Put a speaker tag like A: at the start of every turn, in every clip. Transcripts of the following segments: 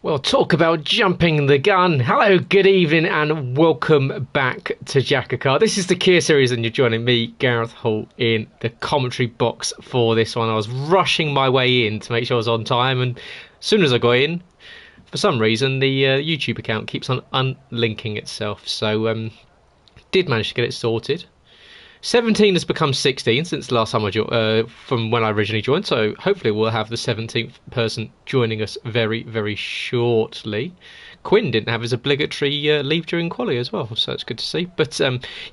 A: Well, talk about jumping the gun. Hello, good evening, and welcome back to JACKOCAR. This is the Kia series, and you're joining me, Gareth Hall, in the commentary box for this one. I was rushing my way in to make sure I was on time, and as soon as I got in, for some reason, the YouTube account keeps on unlinking itself. So, did manage to get it sorted. 17 has become 16 since the last time from when I originally joined, so hopefully we'll have the 17th person joining us very, very shortly. Quinn didn't have his obligatory leave during quali as well, so it's good to see. But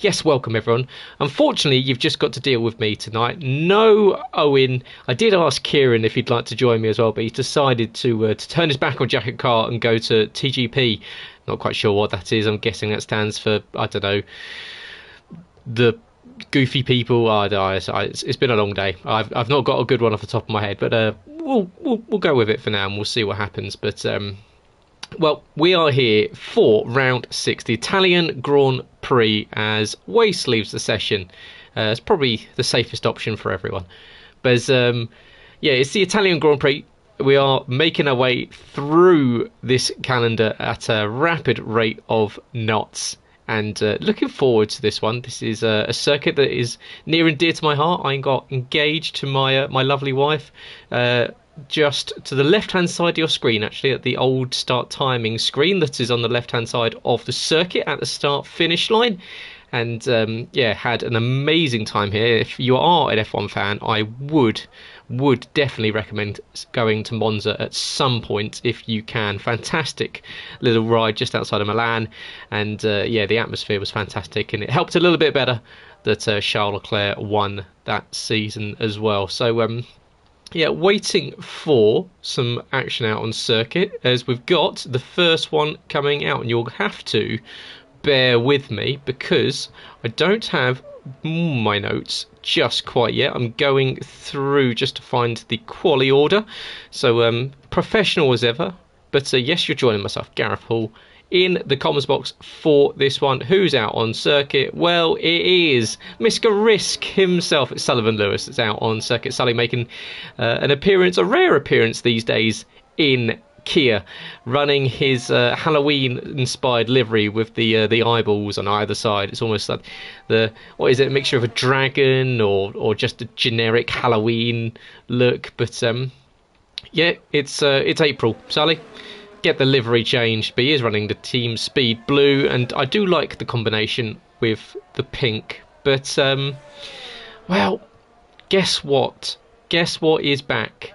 A: yes, welcome everyone. Unfortunately, you've just got to deal with me tonight. No Owen. I did ask Kieran if he'd like to join me as well, but he decided to turn his back on JACKOCAR and go to TGP. Not quite sure what that is. I'm guessing that stands for, I don't know, the goofy people. It's been a long day. I've not got a good one off the top of my head, but we'll go with it for now and we'll see what happens. But well, we are here for round 6, the Italian Grand Prix, as Waste leaves the session. It's probably the safest option for everyone. But yeah, it's the Italian Grand Prix. We are making our way through this calendar at a rapid rate of knots. And looking forward to this one. This is a circuit that is near and dear to my heart. I got engaged to my lovely wife just to the left-hand side of your screen, actually, at the old start timing screen that is on the left-hand side of the circuit at the start-finish line. And yeah, had an amazing time here. If you are an F1 fan, I would definitely recommend going to Monza at some point if you can. Fantastic little ride just outside of Milan, and yeah, the atmosphere was fantastic, and it helped a little bit better that Charles Leclerc won that season as well. So yeah, waiting for some action out on circuit, as we've got the first one coming out, and you'll have to bear with me because I don't have my notes just quite yet. I'm going through just to find the quali order. So professional as ever, but yes, you're joining myself, Gareth Hall, in the comments box for this one. Who's out on circuit? Well, it is Mr. Risk himself. It's Sullivan Lewis that's out on circuit. Sully making an appearance, a rare appearance these days in Kia, running his Halloween-inspired livery with the eyeballs on either side. It's almost like a mixture of a dragon or just a generic Halloween look. But yeah, it's April. Sally, get the livery changed. But he is running the Team Speed Blue, and I do like the combination with the pink. But well, guess what? Guess what is back?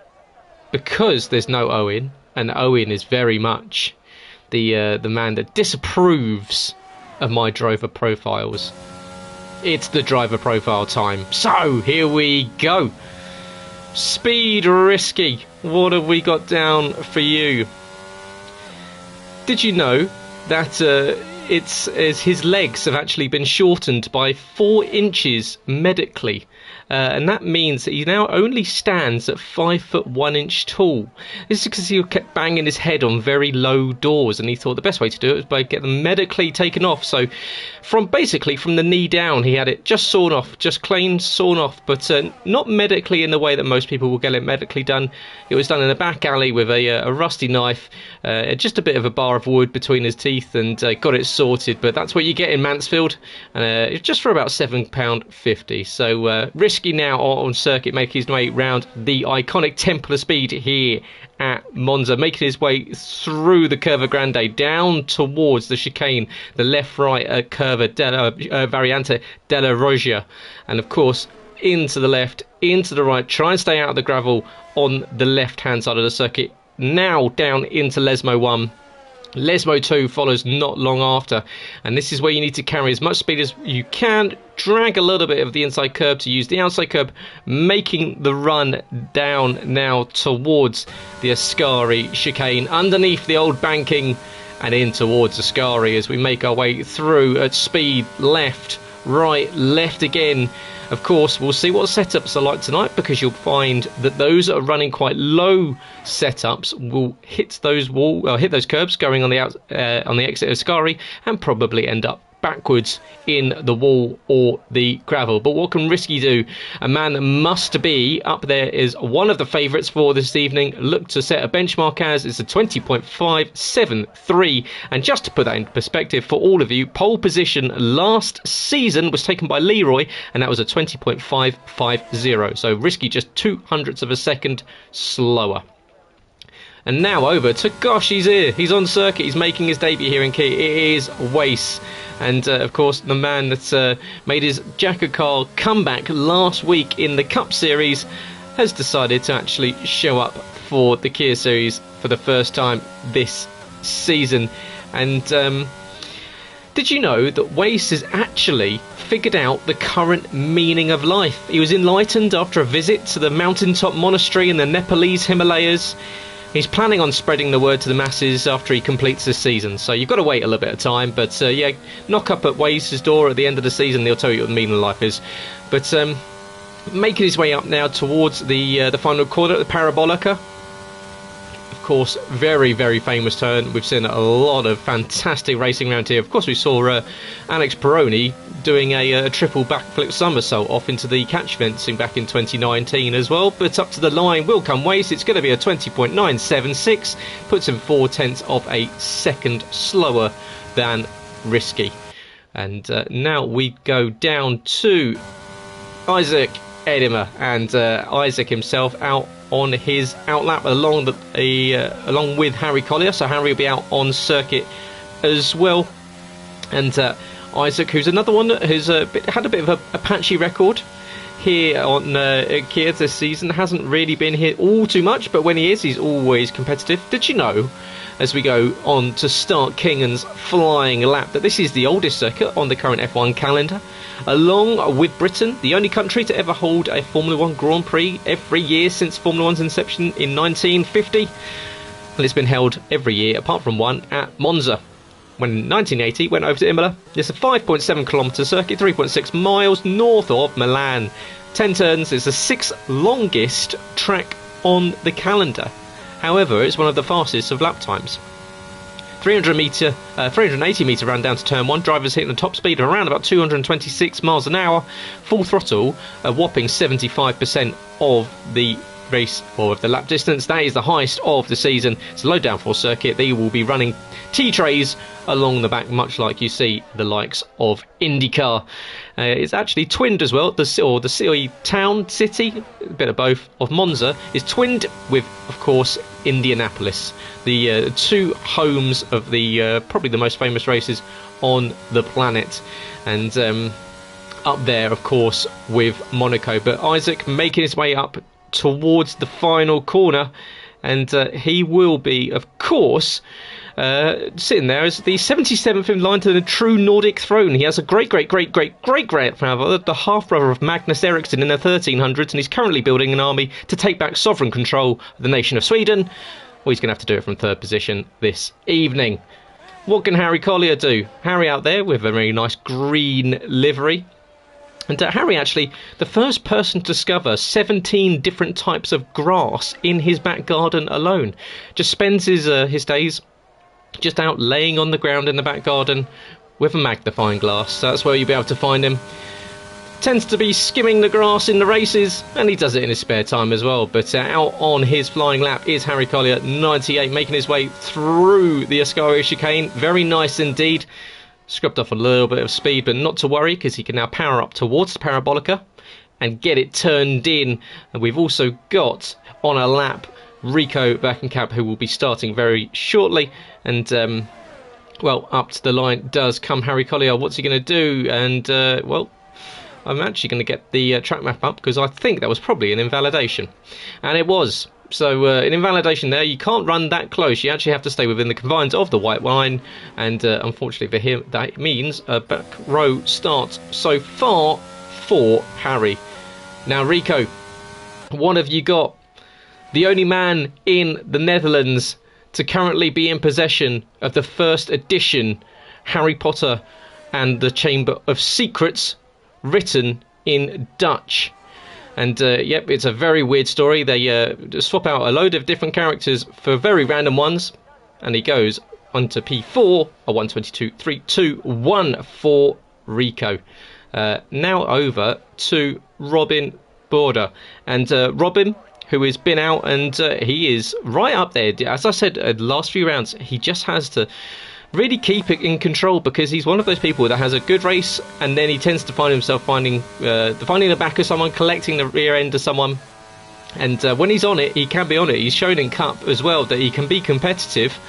A: Because there's no Owen. And Owen is very much the man that disapproves of my driver profiles. It's the driver profile time. So here we go. Speed Risky. What have we got down for you? Did you know that his legs have actually been shortened by 4 inches medically? And that means that he now only stands at 5 foot 1 inch tall. This is because he kept banging his head on very low doors, and he thought the best way to do it was by get them medically taken off. So from the knee down, he had it just sawn off, just clean sawn off, but not medically in the way that most people will get it medically done. It was done in a back alley with a rusty knife, just a bit of a bar of wood between his teeth, and got it sorted. But that's what you get in Mansfield, just for about £7.50. So Risky now on circuit, making his way round the iconic Temple of Speed here at Monza, making his way through the Curva Grande down towards the chicane, the left-right Curva Variante della Roggia, and of course into the left, into the right, try and stay out of the gravel on the left-hand side of the circuit. Now down into Lesmo 1. Lesmo 2 follows not long after, and this is where you need to carry as much speed as you can, drag a little bit of the inside curb to use the outside curb, making the run down now towards the Ascari chicane, underneath the old banking and in towards Ascari as we make our way through at speed, left, right, left again. Of course, we'll see what setups are like tonight, because you'll find that those that are running quite low setups will hit those curbs going on the exit of Ascari and probably end up backwards in the wall or the gravel. But what can Risky do? A man that must be up there is one of the favourites for this evening. Look to set a benchmark as it's a 20.573. And just to put that in perspective for all of you, pole position last season was taken by Leroy, and that was a 20.550. So Risky just 0.02 of a second slower. And now over to Gosh, he's here. He's on circuit. He's making his debut here in Key. It is Wace. And, of course, the man that made his JACKOCAR comeback last week in the Cup Series has decided to actually show up for the Kia Series for the first time this season. And did you know that Wace has actually figured out the current meaning of life? He was enlightened after a visit to the mountaintop monastery in the Nepalese Himalayas. He's planning on spreading the word to the masses after he completes this season. So you've got to wait a little bit of time. But yeah, knock up at Wace's door at the end of the season. He'll tell you what the meaning of life is. But making his way up now towards the final corner, the Parabolica. Of course, very, very famous turn. We've seen a lot of fantastic racing around here. Of course, we saw Alex Peroni doing a triple backflip somersault off into the catch fencing back in 2019 as well. But up to the line will come Wace. It's going to be a 20.976. Puts him 0.4 of a second slower than Risky. And now we go down to Isaac Edimer, and Isaac himself out on his outlap along with Harry Collier. So Harry will be out on circuit as well. And Isaac, who's another one that has had a bit of a patchy record here on Kia this season, hasn't really been here all too much, but when he is, he's always competitive. Did you know, as we go on to start Kingan's flying lap, that this is the oldest circuit on the current F1 calendar, along with Britain, the only country to ever hold a Formula 1 Grand Prix every year since Formula 1's inception in 1950. And it's been held every year, apart from one at Monza. When in 1980 went over to Imola. It's a 5.7 kilometre circuit, 3.6 miles north of Milan. 10 turns, it's the 6th longest track on the calendar. However, it's one of the fastest of lap times. 380 metre run down to turn 1. Drivers hitting the top speed of around about 226 miles an hour. Full throttle, a whopping 75% of the race or of the lap distance. That is the highest of the season. It's a low downforce circuit. They will be running T-trays along the back, much like you see the likes of IndyCar. It's actually twinned as well. The city, a bit of both, of Monza is twinned with, of course, Indianapolis. The two homes of the probably the most famous races on the planet. And up there, of course, with Monaco. But Isaac making his way up towards the final corner, and he will be, of course, sitting there as the 77th in line to the true Nordic throne. He has a great-grandfather, the half-brother of Magnus Eriksson in the 1300s, and he's currently building an army to take back sovereign control of the nation of Sweden. Well, he's going to have to do it from third position this evening. What can Harry Collier do? Harry out there with a very nice green livery. And Harry actually, the first person to discover 17 different types of grass in his back garden alone. Just spends his days just out laying on the ground in the back garden with a magnifying glass. So that's where you'll be able to find him. Tends to be skimming the grass in the races, and he does it in his spare time as well. But out on his flying lap is Harry Collier, 98, making his way through the Ascario chicane. Very nice indeed. Scrubbed off a little bit of speed, but not to worry, because he can now power up towards the Parabolica and get it turned in. And we've also got on a lap Rico Beckenkamp, who will be starting very shortly. And well, up to the line does come Harry Collier. What's he going to do? And well, I'm actually going to get the track map up, because I think that was probably an invalidation, and it was. So an invalidation there. You can't run that close. You actually have to stay within the confines of the white line, and unfortunately for him, that means a back row start so far for Harry. Now, Rico, what have you got? The only man in the Netherlands to currently be in possession of the first edition Harry Potter and the Chamber of Secrets, written in Dutch. And yep, it's a very weird story. They swap out a load of different characters for very random ones, and he goes onto P4, a 1:22.321 for Rico. Now over to Robin Border, and Robin, who has been out, and he is right up there. As I said, the last few rounds, he just has to really keep it in control, because he's one of those people that has a good race and then he tends to find himself finding the back of someone, collecting the rear end of someone, and when he's on it, he can be on it. He's shown in Cup as well that he can be competitive.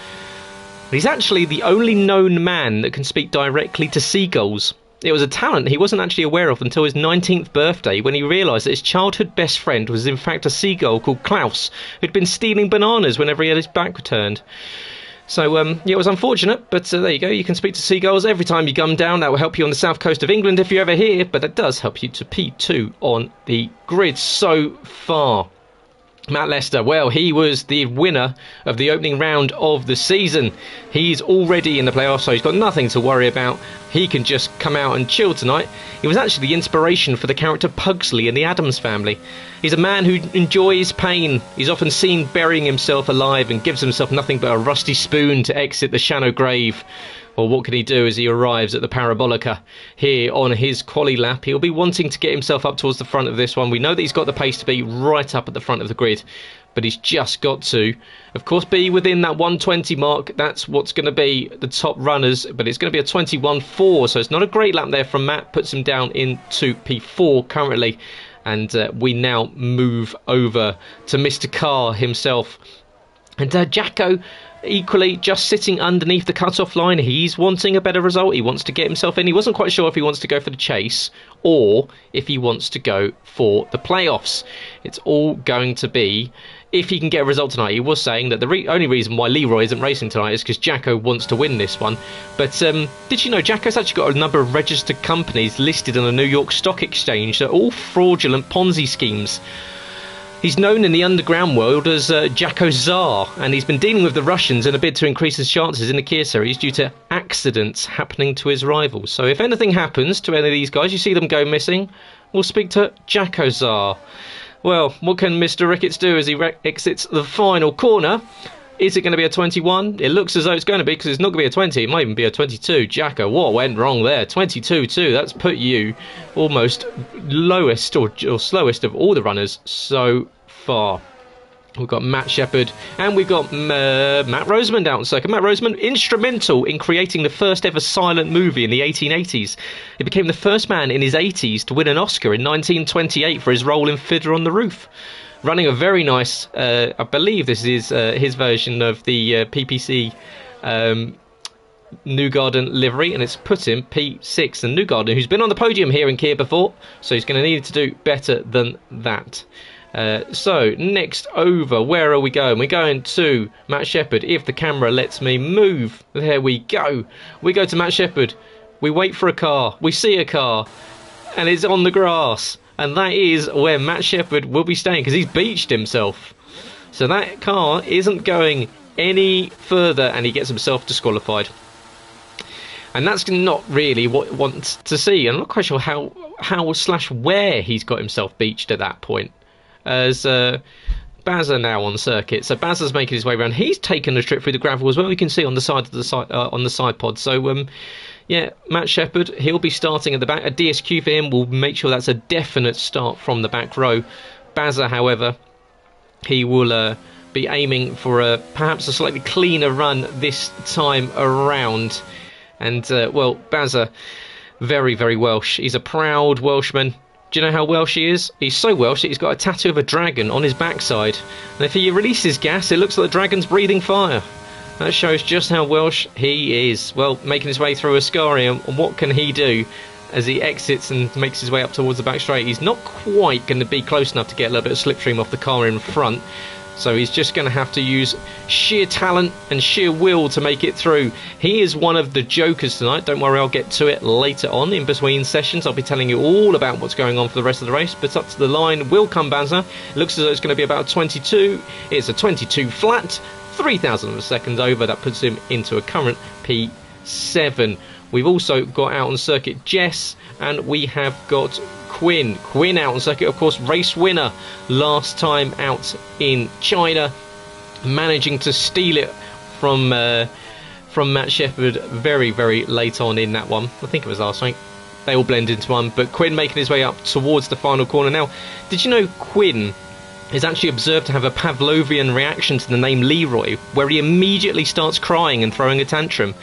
A: He's actually the only known man that can speak directly to seagulls. It was a talent he wasn't actually aware of until his 19th birthday, when he realised that his childhood best friend was in fact a seagull called Klaus, who'd been stealing bananas whenever he had his back turned. So, yeah, it was unfortunate, but there you go. You can speak to seagulls every time you come down. That will help you on the south coast of England if you're ever here, but that does help you to P2 on the grid so far. Matt Lester, well, he was the winner of the opening round of the season. He's already in the playoffs, so he's got nothing to worry about. He can just come out and chill tonight. He was actually the inspiration for the character Pugsley in the Addams Family. He's a man who enjoys pain. He's often seen burying himself alive and gives himself nothing but a rusty spoon to exit the shallow grave. Well, what can he do as he arrives at the Parabolica here on his quali lap? He'll be wanting to get himself up towards the front of this one. We know that he's got the pace to be right up at the front of the grid, but he's just got to, of course, be within that 120 mark. That's what's going to be the top runners, but it's going to be a 21.4, so it's not a great lap there from Matt. Puts him down into P4 currently, and we now move over to Mr. Carr himself. And Jacko, equally just sitting underneath the cut-off line. He's wanting a better result. He wants to get himself in. He wasn't quite sure if he wants to go for the chase or if he wants to go for the playoffs. It's all going to be if he can get a result tonight. He was saying that the only reason why Leroy isn't racing tonight is because Jacko wants to win this one. But did you know Jacko's actually got a number of registered companies listed on the New York Stock Exchange? They're all fraudulent Ponzi schemes. He's known in the underground world as Jacko Tsar, and he's been dealing with the Russians in a bid to increase his chances in the Kia Series due to accidents happening to his rivals. So if anything happens to any of these guys, you see them go missing, we'll speak to Jacko Tsar. Well, what can Mr. Ricketts do as he exits the final corner? Is it going to be a 21? It looks as though it's going to be, because it's not going to be a 20. It might even be a 22. Jacko, what went wrong there? 22.2. That's put you almost lowest or slowest of all the runners so far. We've got Matt Shepherd and we've got Matt Rosamond out on circuit. Matt Rosamond, instrumental in creating the first ever silent movie in the 1880s. He became the first man in his 80s to win an Oscar in 1928 for his role in Fiddler on the Roof. Running a very nice, I believe this is his version of the PPC Newgarden livery, and it's put him P6. And Newgarden, who's been on the podium here in Kia before, so he's going to need to do better than that. So next over, where are we going? We're going to Matt Shepherd. If the camera lets me move, there we go. We go to Matt Shepherd. We wait for a car. We see a car, and it's on the grass. And that is where Matt Shepherd will be staying, because he's beached himself. So that car isn't going any further, and he gets himself disqualified. And that's not really what I want to see. I'm not quite sure how/where he's got himself beached at that point. As Bazza now on circuit. So Bazza's making his way around. He's taken a trip through the gravel as well. You can see on the side of the on the side pod. So yeah, Matt Shepherd, he'll be starting at the back. A DSQ for him will make sure that's a definite start from the back row. Bazza, however, he will be aiming for perhaps a slightly cleaner run this time around. And well, Bazza, very, very Welsh. He's a proud Welshman. Do you know how Welsh he is? He's so Welsh that he's got a tattoo of a dragon on his backside. And if he releases gas, it looks like the dragon's breathing fire. That shows just how Welsh he is. Well, making his way through Ascari, and what can he do as he exits and makes his way up towards the back straight? He's not quite going to be close enough to get a little bit of slipstream off the car in front. So he's just going to have to use sheer talent and sheer will to make it through. He is one of the jokers tonight. Don't worry, I'll get to it later on in between sessions. I'll be telling you all about what's going on for the rest of the race. But up to the line will come Bazza. It looks as though it's going to be about 22. It's a 22 flat, 3,000 of a second over. That puts him into a current P7. We've also got out on circuit Jess, and we have got Quinn. Quinn out on circuit, of course, race winner last time out in China, managing to steal it from from Matt Shepherd very, very late on in that one. I think it was last week. They all blend into one, but Quinn making his way up towards the final corner. Now, did you know Quinn is actually observed to have a Pavlovian reaction to the name Leroy, where he immediately starts crying and throwing a tantrum?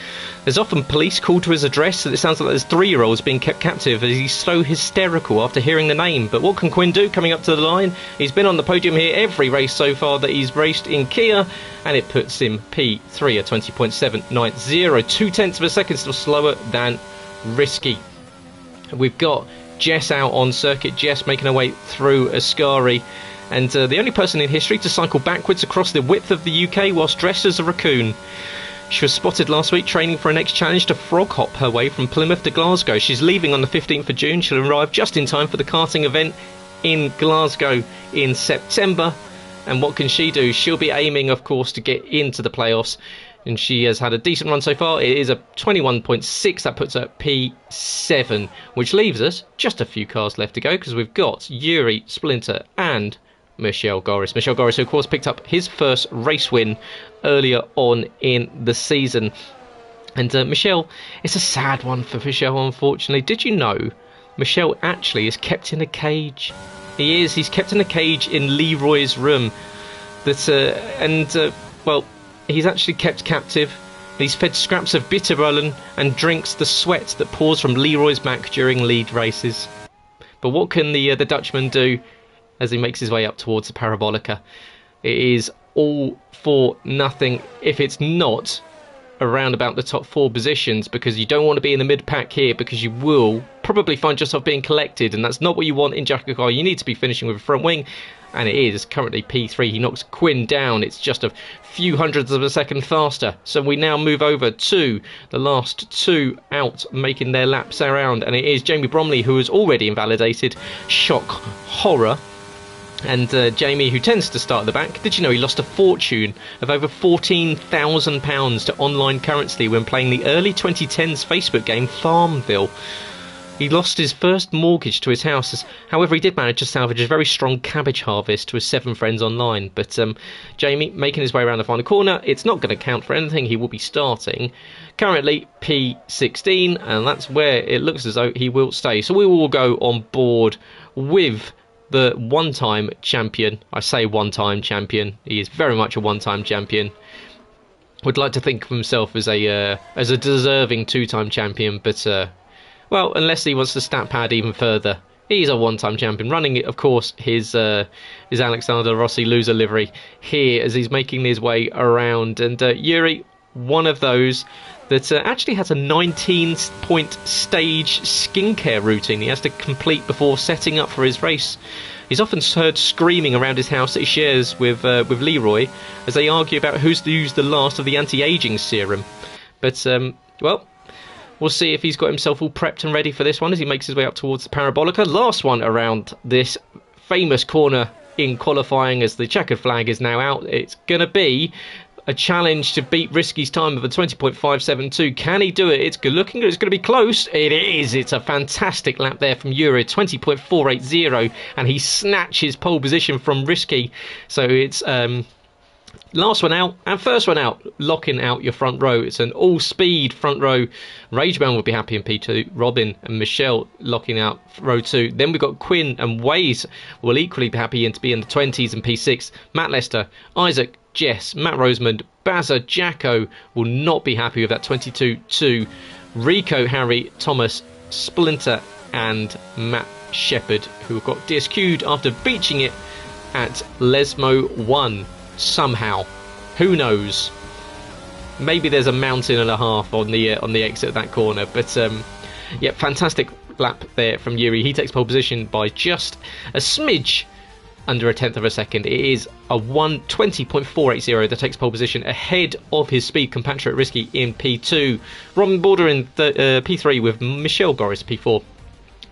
A: There's often police called to his address, and it sounds like there's 3-year-olds being kept captive as he's so hysterical after hearing the name. But what can Quinn do coming up to the line? He's been on the podium here every race so far that he's raced in Kia, and it puts him P3 at 20.790, 0.2 of a second still slower than Risky. We've got Jess out on circuit, Jess making her way through Ascari, and the only person in history to cycle backwards across the width of the UK whilst dressed as a raccoon. She was spotted last week training for a next challenge to frog hop her way from Plymouth to Glasgow. She's leaving on the 15th of June. She'll arrive just in time for the karting event in Glasgow in September. And what can she do? She'll be aiming, of course, to get into the playoffs. And she has had a decent run so far. It is a 21.6. That puts her at P7, which leaves us just a few cars left to go, because we've got Yuri, Splinter and Michel Goris. Michel Goris, who of course picked up his first race win earlier on in the season. And Michel, it's a sad one for Michel, unfortunately. Did you know Michel actually is kept in a cage? He is. He's kept in a cage in Leroy's room. Well, he's actually kept captive. He's fed scraps of bitterballen and drinks the sweat that pours from Leroy's back during lead races. But what can the Dutchman do as he makes his way up towards the Parabolica? It is all for nothing if it's not around about the top 4 positions, because you don't want to be in the mid-pack here, because you will probably find yourself being collected, and that's not what you want in JACKOCAR. You need to be finishing with a front wing, and it is currently P3. He knocks Quinn down. It's just a few hundredths of a second faster. So we now move over to the last 2 out, making their laps around, and it is Jamie Bromley, who has already invalidated. Shock horror. And Jamie, who tends to start at the back, did you know he lost a fortune of over £14,000 to online currency when playing the early 2010s Facebook game Farmville? He lost his first mortgage to his house. However, he did manage to salvage a very strong cabbage harvest to his 7 friends online. But Jamie making his way around the final corner. It's not going to count for anything. He will be starting currently P16, and that's where it looks as though he will stay. So we will go on board with the one-time champion. I say one-time champion. He is very much a one-time champion. Would like to think of himself as a deserving 2-time champion, but well, unless he wants to stat pad even further, he's a one-time champion. Running, of course, his Alexander Rossi loser livery here as he's making his way around. And Yuri, one of those that actually has a 19-point stage skincare routine he has to complete before setting up for his race. He's often heard screaming around his house that he shares with Leroy as they argue about who's to use the last of the anti-aging serum. But, well, we'll see if he's got himself all prepped and ready for this one as he makes his way up towards the Parabolica. Last one around this famous corner in qualifying as the checkered flag is now out. It's going to be a challenge to beat Risky's time of a 20.572. Can he do it? It's good looking. It's going to be close. It is. It's a fantastic lap there from Yuri, 20.480, and he snatches pole position from Risky. So it's last one out and first one out, locking out your front row. It's an all-speed front row. Rageman would be happy in P2. Robin and Michelle locking out row 2. Then we've got Quinn and Waze will equally be happy to be in the 20s and P6. Matt Lester, Isaac, Jess, Matt Rosemond, Bazza, Jacko will not be happy with that 22-2. Rico, Harry, Thomas, Splinter and Matt Shepherd, who have got DSQ'd after beaching it at Lesmo 1 somehow. Who knows? Maybe there's a mountain and a half on the exit of that corner. But yeah, fantastic lap there from Yuri. He takes pole position by just a smidge under a tenth of a second. It is a 1:20.480 that takes pole position ahead of his speed compatriot Risky in P2. Robin Border in P3 with Michel Goris P4.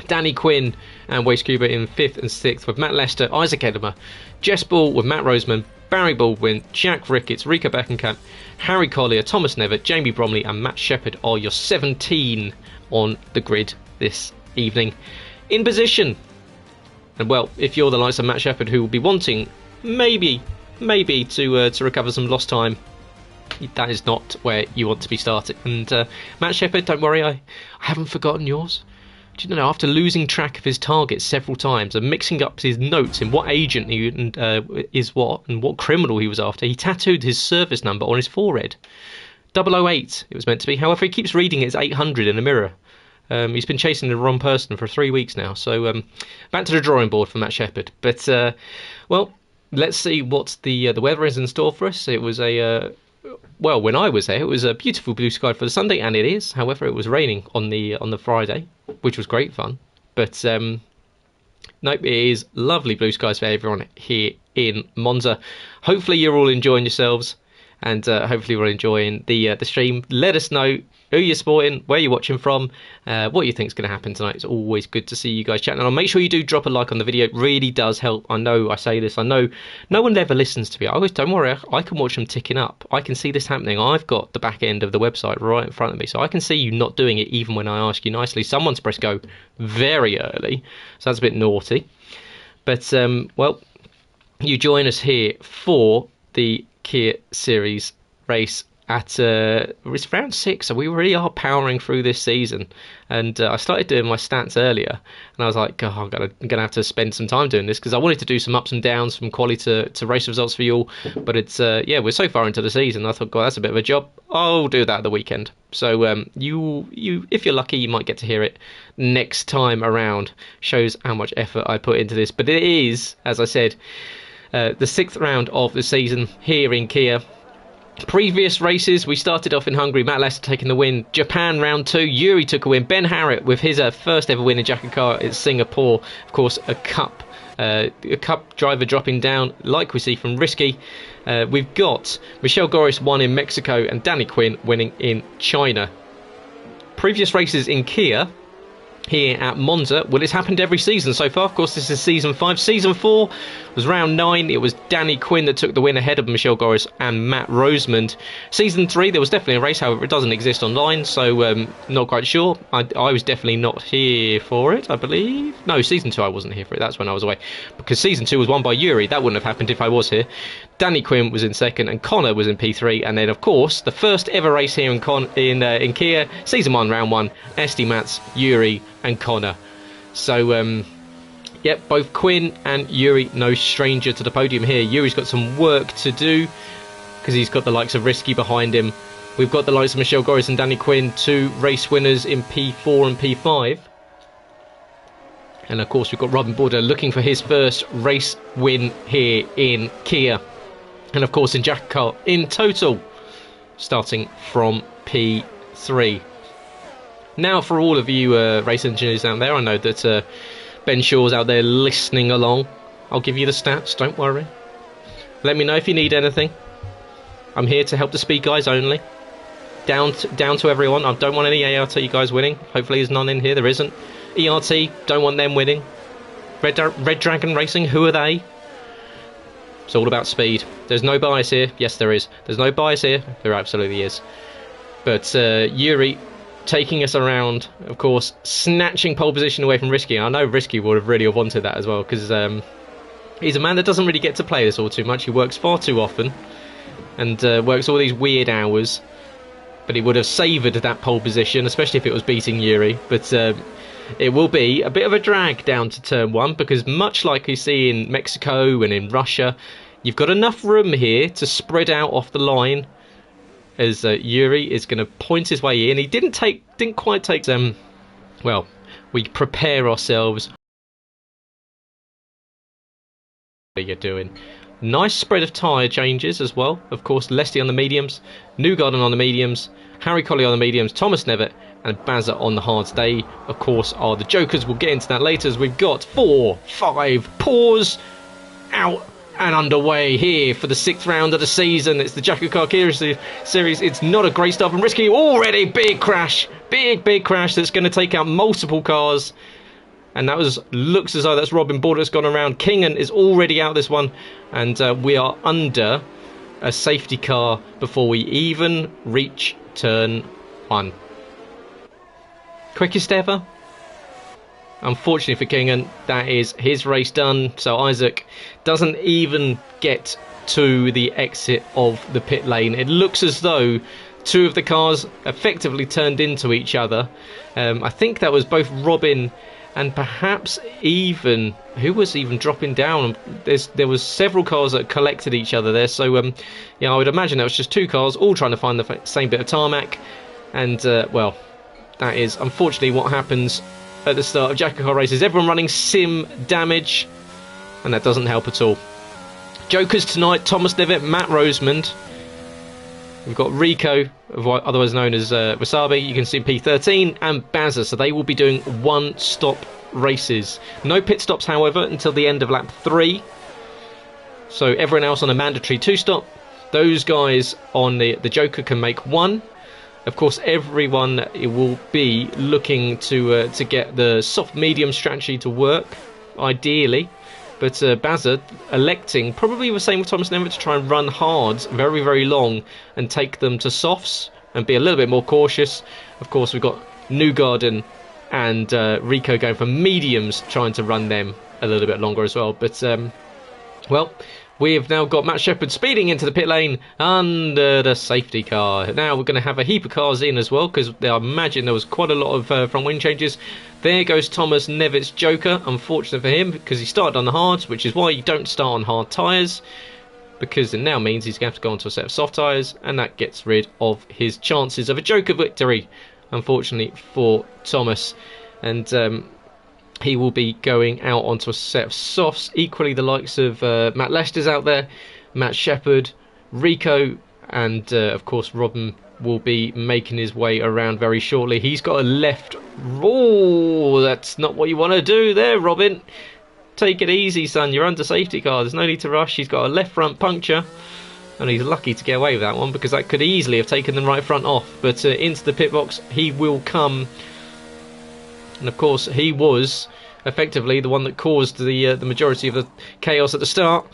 A: Danny Quinn and Waste Cuba in 5th and 6th with Matt Lester, Isaac Edemer, Jess Ball with Matt Roseman, Barry Baldwin, Jack Ricketts, Rico Beckenkamp, Harry Collier, Thomas Nevitt, Jamie Bromley and Matt Shepherd are your 17 on the grid this evening. In position, and well, if you're the likes of Matt Shepherd who will be wanting maybe to recover some lost time, that is not where you want to be starting. And Matt Shepherd, don't worry, I haven't forgotten yours. Do you know, after losing track of his targets several times and mixing up his notes in what agent he is what and what criminal he was after, he tattooed his service number on his forehead. 008 it was meant to be. However, he keeps reading it as 800 in a mirror. He's been chasing the wrong person for 3 weeks now. So back to the drawing board for Matt Shepherd. But, well, let's see what the weather is in store for us. It was well, when I was there, it was a beautiful blue sky for the Sunday, and it is. However, it was raining on the Friday, which was great fun. But nope, it is lovely blue skies for everyone here in Monza. Hopefully, you're all enjoying yourselves, and hopefully, we're enjoying the stream. Let us know who you're supporting, where you're watching from, what you think is going to happen tonight. It's always good to see you guys chatting. And I'll make sure you do drop a like on the video. It really does help. I know I say this. I know no one ever listens to me. Don't worry. I can watch them ticking up. I can see this happening. I've got the back end of the website right in front of me. So I can see you not doing it even when I ask you nicely. Someone's pressed go very early. So that's a bit naughty. But, well, you join us here for the Kia Series race at it's round 6, so we really are powering through this season. And I started doing my stats earlier, and I was like, oh, I'm gonna have to spend some time doing this, because I wanted to do some ups and downs from quali to race results for you all. But it's yeah, we're so far into the season, I thought, God, that's a bit of a job. I'll do that at the weekend. So you if you're lucky, you might get to hear it next time around. Shows how much effort I put into this. But it is, as I said, the 6th round of the season here in Kia. Previous races, we started off in Hungary, Matt Lester taking the win. Japan round 2, Yuri took a win. Ben Harriott with his first ever win in JACKOCAR at Singapore. Of course, a cup driver dropping down, like we see from Risky. We've got Michelle Goris won in Mexico and Danny Quinn winning in China. Previous races in Kia here at Monza, well, it's happened every season so far. Of course, this is season 5. Season 4 was round 9. It was Danny Quinn that took the win ahead of Michelle Goris and Matt Rosemond. Season 3, there was definitely a race, however, it doesn't exist online, so not quite sure. I was definitely not here for it, I believe. No, season 2 I wasn't here for it. That's when I was away, because season 2 was won by Yuri. That wouldn't have happened if I was here. Danny Quinn was in 2nd and Connor was in P3, and then of course the first ever race here in Kia, season 1, round 1, SD Mats, Yuri and Connor. So yep, both Quinn and Yuri no stranger to the podium here. Yuri's got some work to do because he's got the likes of Risky behind him. We've got the likes of Michelle Goris and Danny Quinn, 2 race winners in P4 and P5. And of course we've got Robin Border looking for his first race win here in Kia. And of course in JACKOCAR in total, starting from P3. Now for all of you race engineers out there, I know that Ben Shaw's out there listening along. I'll give you the stats, don't worry. Let me know if you need anything. I'm here to help the speed guys only. Down to everyone. I don't want any ART guys winning. Hopefully there's none in here, there isn't. ERT, don't want them winning. Red Dragon Racing, who are they? It's all about speed. There's no bias here. Yes, there is. There's no bias here. There absolutely is. But Yuri taking us around, of course, snatching pole position away from Risky. I know Risky would have really wanted that as well, because he's a man that doesn't really get to play this all too much. He works far too often and works all these weird hours. But he would have savoured that pole position, especially if it was beating Yuri. But it will be a bit of a drag down to turn 1, because much like you see in Mexico and in Russia, you've got enough room here to spread out off the line as Yuri is going to point his way in. He didn't quite take them. Well, we prepare ourselves. What are you doing? Nice spread of tyre changes as well. Of course, Lesty on the mediums, Newgarden on the mediums, Harry Colley on the mediums, Thomas Nevitt and Bazza on the hards. They, of course, are the jokers. We'll get into that later, as we've got 4, 5, pause, out and underway here for the 6th round of the season. It's the JACKOCAR Kia Series. It's not a great start from Risky. Already big crash. Big crash that's going to take out multiple cars. And that looks as though that's Robin Border that's gone around. Kingan is already out this one. And we are under a safety car before we even reach turn 1. Quickest ever? unfortunately for Kingan, that is his race done. So Isaac doesn't even get to the exit of the pit lane. It looks as though two of the cars effectively turned into each other. I think that was both Robin and perhaps even who was even dropping down. There was several cars that collected each other there. So yeah, I would imagine that was just two cars all trying to find the same bit of tarmac. And well, that is unfortunately what happens at the start of JACKOCAR races. Everyone running sim damage, and that doesn't help at all. Jokers tonight: Thomas Devitt, Matt Rosemond. We've got Rico, otherwise known as Wasabi. You can see P13 and Bazza, so they will be doing one-stop races. No pit stops, however, until the end of lap 3. So everyone else on a mandatory 2-stop. Those guys on the Joker can make one. Of course, everyone will be looking to get the soft-medium strategy to work, ideally. But Bazza electing, probably the same with Thomas Nevitt, to try and run hards very, very long and take them to softs and be a little bit more cautious. Of course, we've got Newgarden and Rico going for mediums, trying to run them a little bit longer as well. But, well, we have now got Matt Shepherd speeding into the pit lane under the safety car. Now we're going to have a heap of cars in as well, because I imagine there was quite a lot of front wing changes. There goes Thomas Nevitt's Joker. Unfortunate for him, because he started on the hards, which is why you don't start on hard tyres, because it now means he's going to have to go onto a set of soft tyres, and that gets rid of his chances of a Joker victory, unfortunately for Thomas. And he will be going out onto a set of softs. Equally, the likes of Matt Lester's out there, Matt Shepherd, Rico, and of course Robin will be making his way around very shortly. He's got a left. Oh, that's not what you want to do there, Robin. Take it easy, son. You're under safety car. There's no need to rush. He's got a left front puncture, and he's lucky to get away with that one, because that could easily have taken the right front off. But into the pit box he will come. And of course, he was effectively the one that caused the majority of the chaos at the start.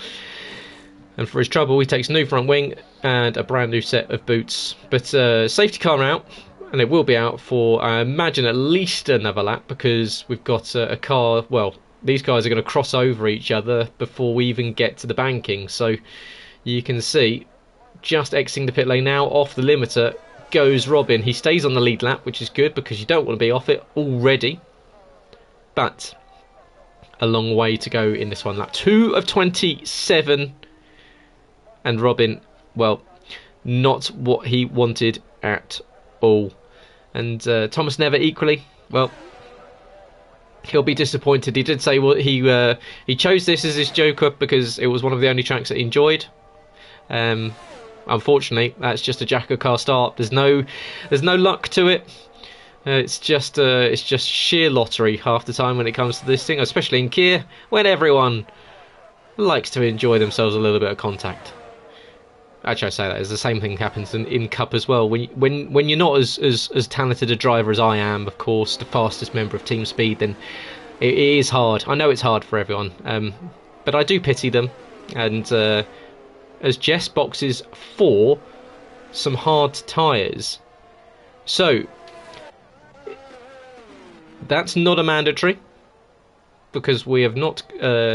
A: And for his trouble, he takes new front wing and a brand new set of boots. But safety car out, and it will be out for, I imagine, at least another lap, because we've got a car. Well, these guys are going to cross over each other before we even get to the banking. So you can see, just exiting the pit lane now, off the limiter goes Robin. He stays on the lead lap, which is good, because you don't want to be off it already. But a long way to go in this one. Lap 2 of 27. And Robin, well, not what he wanted at all. And Thomas Nevitt equally, well, he'll be disappointed. He did say, well, he chose this as his Joker because it was one of the only tracks that he enjoyed. Unfortunately, that's just a JACKOCAR start. There's no luck to it. It's just sheer lottery half the time when it comes to this thing, especially in Kia, when everyone likes to enjoy themselves a little bit of contact. Actually, I say that, the same thing happens in Cup as well. When you're not as talented a driver as I am, of course, the fastest member of Team Speed, then it is hard. I know it's hard for everyone, but I do pity them. And as Jess boxes for some hard tyres, so that's not a mandatory, because we have not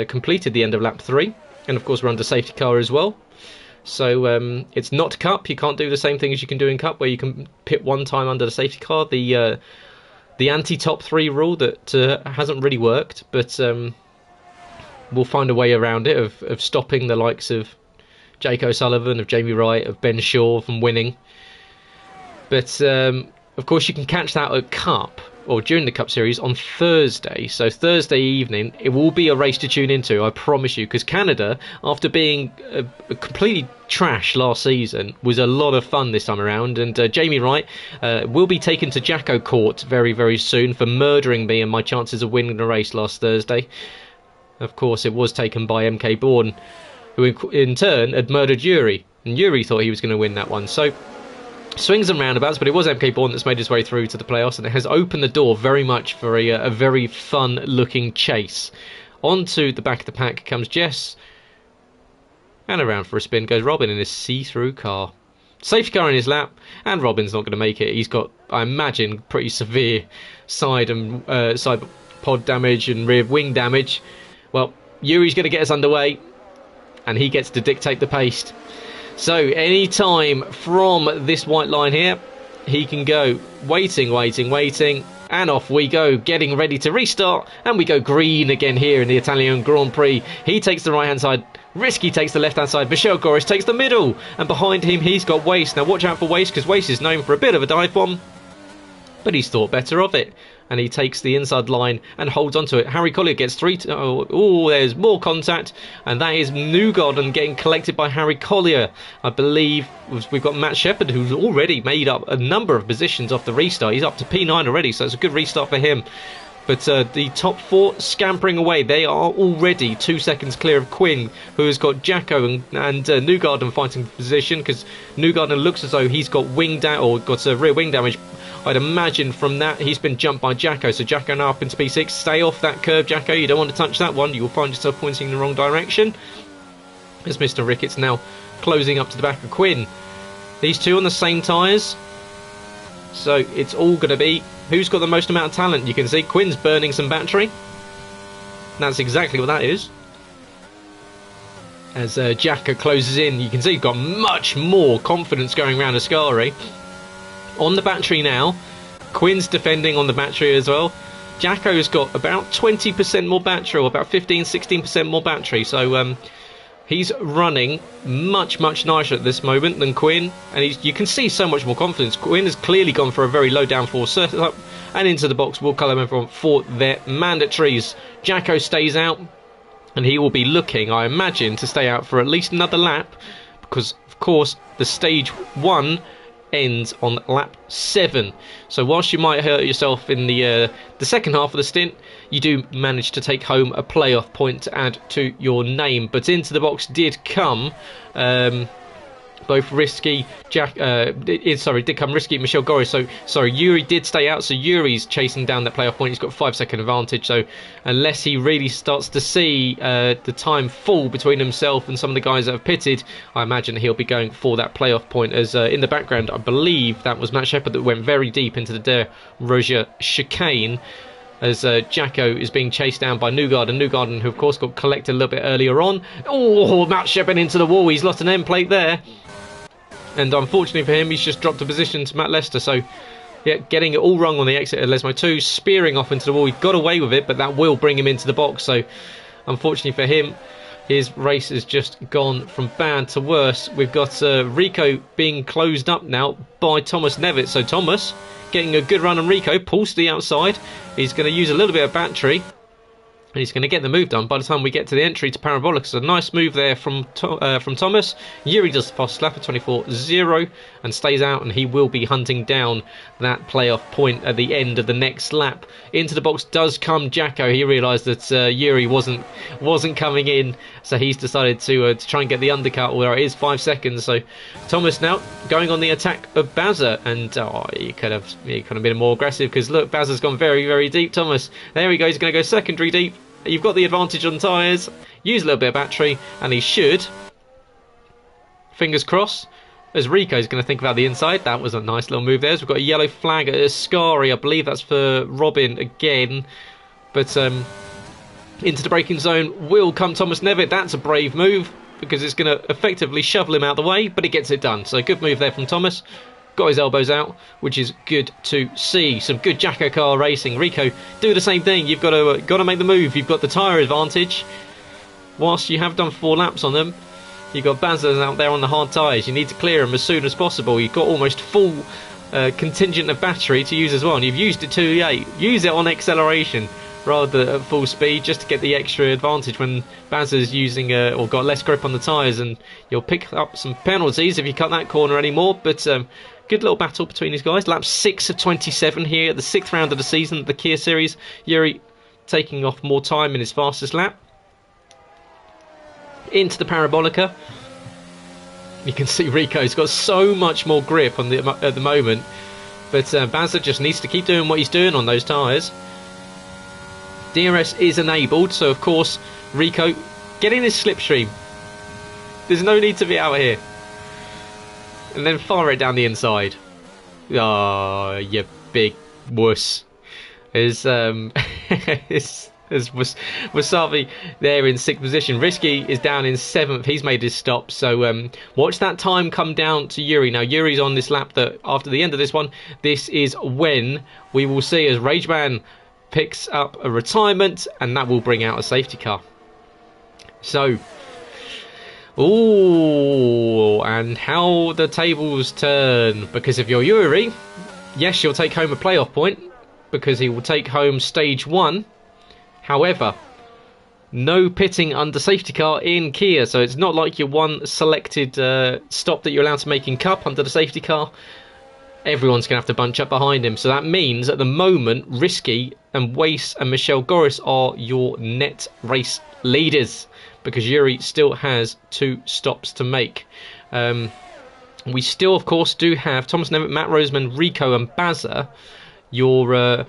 A: completed the end of lap 3, and of course we're under safety car as well. So it's not Cup. You can't do the same thing as you can do in Cup, where you can pit one time under the safety car. The anti-top 3 rule that hasn't really worked, but we'll find a way around it of stopping the likes of Jake O'Sullivan, of Jamie Wright, of Ben Shaw from winning. But of course you can catch that at Cup, or during the Cup Series, on Thursday. So Thursday evening, it will be a race to tune into, I promise you, because Canada, after being completely trash last season, was a lot of fun this time around. And Jamie Wright will be taken to Jacko Court very, very soon for murdering me and my chances of winning the race last Thursday. Of course, it was taken by MK Bourne, who in turn had murdered Yuri, and Yuri thought he was going to win that one. So swings and roundabouts, but it was MK Bourne that's made his way through to the playoffs, and it has opened the door very much for a very fun-looking chase. Onto the back of the pack comes Jess, and around for a spin goes Robin in his see-through car. Safety car in his lap, and Robin's not going to make it. He's got, I imagine, pretty severe side pod damage and rear wing damage. Well, Yuri's going to get us underway, and he gets to dictate the pace. So any time from this white line here, he can go waiting, and off we go, getting ready to restart, and we go green again here in the Italian Grand Prix. He takes the right hand side, Risky takes the left hand side, Michel Goris takes the middle, and behind him he's got Waste. Now watch out for Waste, because Waste is known for a bit of a dive bomb, but he's thought better of it, and he takes the inside line and holds onto it. Harry Collier gets there's more contact, and that is Newgarden getting collected by Harry Collier. I believe we've got Matt Shepherd, who's already made up a number of positions off the restart. He's up to P9 already, so it's a good restart for him. But the top four scampering away. They are already 2 seconds clear of Quinn, who has got Jacko and Newgarden fighting for position, because Newgarden looks as though he's got rear wing damage. I'd imagine from that he's been jumped by Jacko. So Jacko now up into P6. Stay off that curve, Jacko. You don't want to touch that one. You'll find yourself pointing in the wrong direction. As Mr. Ricketts now closing up to the back of Quinn. These two on the same tyres. So it's all going to be who's got the most amount of talent. You can see Quinn's burning some battery. That's exactly what that is. As Jacko closes in, you can see he's got much more confidence going around Ascari. On the battery now, Quinn's defending on the battery as well. Jacko's got about 20% more battery, or about 15-16% more battery. So he's running much nicer at this moment than Quinn, and you can see so much more confidence. Quinn has clearly gone for a very low downforce setup, and into the box will colour everyone for their mandatories. Jacko stays out, and he will be looking, I imagine, to stay out for at least another lap, because of course the stage 1 ends on lap 7. So whilst you might hurt yourself in the second half of the stint, you do manage to take home a playoff point to add to your name. But into the box did come both Risky, did come Risky and Michel Goris. So, sorry, Yuri did stay out, so Yuri's chasing down that playoff point. He's got 5-second advantage, so unless he really starts to see the time fall between himself and some of the guys that have pitted, I imagine he'll be going for that playoff point, as in the background, I believe that was Matt Shepherd that went very deep into the Der Roger chicane, as Jacko is being chased down by Newgarden, who of course got collected a little bit earlier on. Oh, Matt Shepherd into the wall. He's lost an end plate there. And unfortunately for him, he's just dropped a position to Matt Lester. So, yeah, getting it all wrong on the exit at Lesmo 2, spearing off into the wall. He got away with it, but that will bring him into the box. So, unfortunately for him, his race has just gone from bad to worse. We've got Rico being closed up now by Thomas Nevitt. So, Thomas getting a good run on Rico, pulls to the outside. He's going to use a little bit of battery, and he's going to get the move done by the time we get to the entry to Parabolic. So a nice move there from Thomas. Yuri does the fast lap at 24.0 and stays out, and he will be hunting down that playoff point at the end of the next lap. Into the box does come Jacko. He realised that Yuri wasn't coming in, so he's decided to try and get the undercut, although it is 5 seconds. So Thomas now going on the attack of Bazza, and he could have been more aggressive, because look, Bazza's gone very deep. Thomas, there he goes, he's going to go secondary deep. You've got the advantage on tyres. Use a little bit of battery, and he should. Fingers crossed. As Rico's going to think about the inside. That was a nice little move there. So we've got a yellow flag at Ascari. I believe that's for Robin again. But into the braking zone will come Thomas Nevitt. That's a brave move, because it's going to effectively shovel him out of the way, but he gets it done. So good move there from Thomas. Got his elbows out, which is good to see. Some good JACKOCAR racing. Rico, do the same thing. You've got to make the move. You've got the tyre advantage. Whilst you have done 4 laps on them, you've got Bazza out there on the hard tyres. You need to clear them as soon as possible. You've got almost full contingent of battery to use as well, and you've used it too late. Use it on acceleration rather than at full speed, just to get the extra advantage when Bazza's using or got less grip on the tyres, and you'll pick up some penalties if you cut that corner anymore. But good little battle between these guys. Lap 6 of 27 here at the 6th round of the season at the Kia Series. Yuri taking off more time in his fastest lap. Into the Parabolica. You can see Rico's got so much more grip on at the moment. But Bazza just needs to keep doing what he's doing on those tyres. DRS is enabled, so of course Rico, get in his slipstream. There's no need to be out here. And then fire it down the inside. Oh, you big wuss. Is As Wasabi there in 6th position. Risky is down in 7th. He's made his stop. So watch that time come down to Yuri. Now Yuri's on this lap that after the end of this one, this is when we will see as Rageman picks up a retirement, and that will bring out a safety car. So, ooh, and how the tables turn. Because if you're Yuri, yes, you'll take home a playoff point because he will take home stage 1. However, no pitting under safety car in Kia, so it's not like your one selected stop that you're allowed to make in Cup under the safety car. Everyone's going to have to bunch up behind him. So that means at the moment, Risky and Wace and Michelle Goris are your net race leaders because Yuri still has 2 stops to make. We still, of course, do have Thomas Nevitt, Matt Roseman, Rico and Bazza, your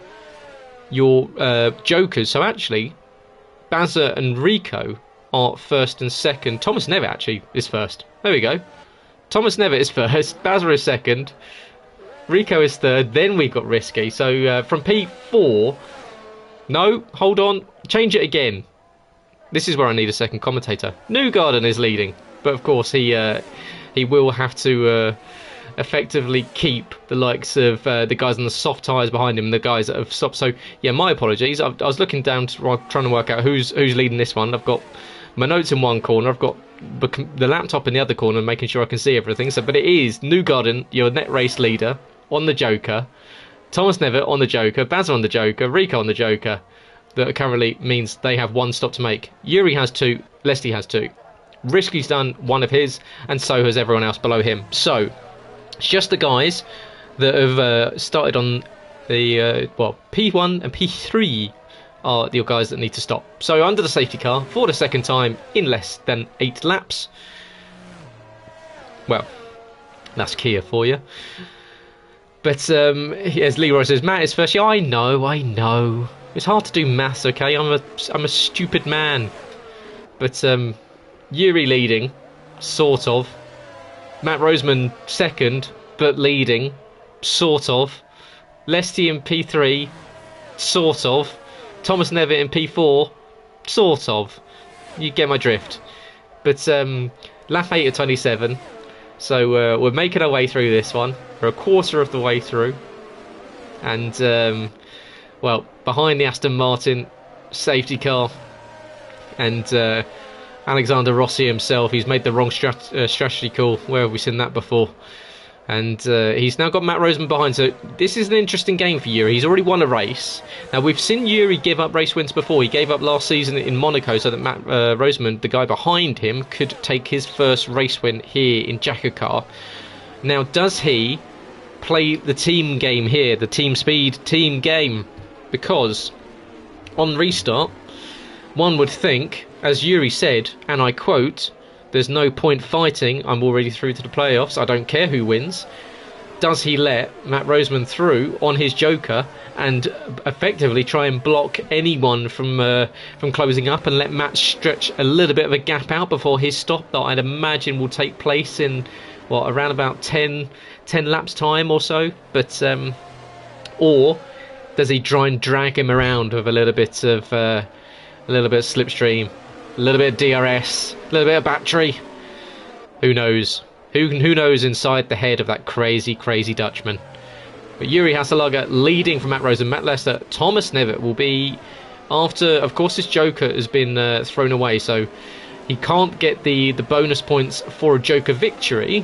A: jokers. So actually, Bazza and Rico are 1st and 2nd. Thomas Nevitt actually is 1st. There we go. Thomas Nevitt is 1st. Bazza is 2nd. Rico is 3rd. Then we got Risky. So from P4. No, hold on. Change it again. This is where I need a second commentator. Newgarden is leading, but of course he will have to effectively keep the likes of the guys on the soft tyres behind him, the guys that have stopped. So yeah, my apologies. I was looking down trying to work out who's leading this one. I've got my notes in one corner. I've got the laptop in the other corner, making sure I can see everything. So, but it is Newgarden, your net race leader, on the Joker. Thomas Nevitt on the Joker. Bazza on the Joker. Rico on the Joker. That currently means they have 1 stop to make. Yuri has 2. Leslie has 2. Risky's done 1 of his, and so has everyone else below him. So it's just the guys that have started on the P1 and P3 are the guys that need to stop. So under the safety car for the 2nd time in less than 8 laps. Well, that's Kia for you. But as Leroy says, Matt is 1st. Yeah, I know. It's hard to do maths, okay? I'm a stupid man. But Yuri leading, sort of. Matt Roseman 2nd, but leading, sort of. Lesty in P3, sort of. Thomas Nevitt in P4, sort of. You get my drift. But lap 8 of 27. So we're making our way through this one. We're a quarter of the way through. And, well, behind the Aston Martin safety car. And Alexander Rossi himself, he's made the wrong strategy call. Where have we seen that before? And he's now got Matt Roseman behind. So this is an interesting game for Yuri. He's already won a race. Now, we've seen Yuri give up race wins before. He gave up last season in Monaco so that Matt Roseman, the guy behind him, could take his first race win here in JACKOCAR. Now, does he play the team game here, the team speed team game? Because on restart, one would think, as Yuri said, and I quote, "There's no point fighting, I'm already through to the playoffs, I don't care who wins." Does he let Matt Roseman through on his Joker and effectively try and block anyone from closing up and let Matt stretch a little bit of a gap out before his stop that I'd imagine will take place in, around about 10 laps time or so? But or does he try and drag him around with a little bit of slipstream, a little bit of DRS, a little bit of battery? Who knows? Who knows inside the head of that crazy Dutchman? But Yuri Hasalaga leading from Matt Rose and Matt Lester. Thomas Nevitt will be after, of course, this Joker has been thrown away, so he can't get the bonus points for a Joker victory.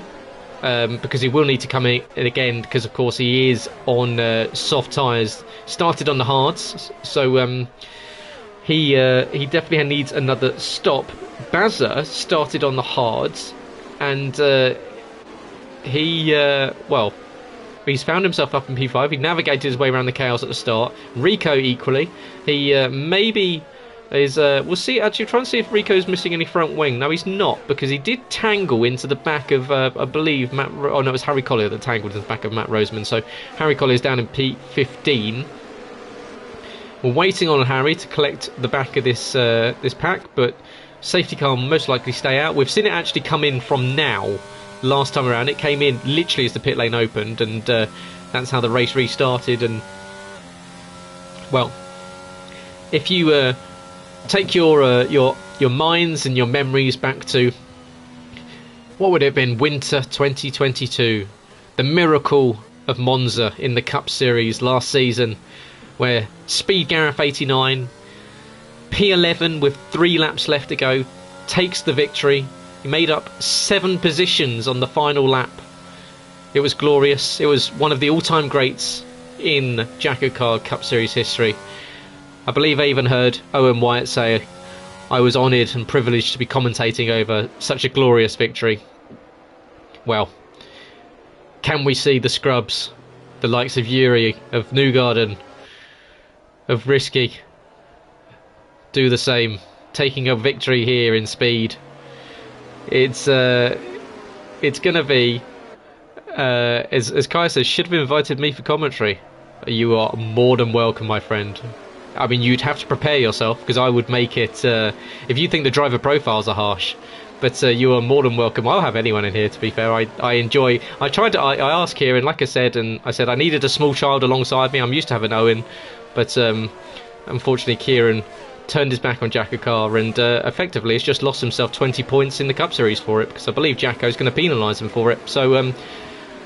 A: Because he will need to come in again, because of course he is on soft tyres, started on the hards, so he definitely needs another stop. Bazza started on the hards, and he's found himself up in P5. He navigated his way around the chaos at the start. Rico equally, he maybe is we'll see. Actually, try and see if Rico's missing any front wing. No, he's not, because he did tangle into the back of I believe it was Harry Collier that tangled in the back of Matt Roseman. So Harry Collier's down in P15. We're waiting on Harry to collect the back of this pack, but safety car will most likely stay out. We've seen it actually come in from now. Last time around, it came in literally as the pit lane opened, and that's how the race restarted. And well, if you take your minds and your memories back to, what would it have been, winter 2022, the miracle of Monza in the Cup Series last season, where Speed Gareth 89, P11 with 3 laps left to go, takes the victory. He made up 7 positions on the final lap. It was glorious. It was one of the all-time greats in JACKOCAR Cup Series history. I believe I even heard Owen Wyatt say, I was honoured and privileged to be commentating over such a glorious victory. Well, can we see the scrubs, the likes of Yuri, of Newgarden, of Risky, do the same, taking a victory here in Speed? It's going to be, as Kai says, should have invited me for commentary. You are more than welcome, my friend. I mean, you'd have to prepare yourself, because I would make it, if you think the driver profiles are harsh. But you are more than welcome. I'll have anyone in here, to be fair. I enjoy... I asked Kieran, like I said, and I said I needed a small child alongside me. I'm used to having Owen. But unfortunately, Kieran turned his back on JACKOCAR and effectively has just lost himself 20 points in the Cup Series for it, because I believe Jacko's going to penalise him for it. So,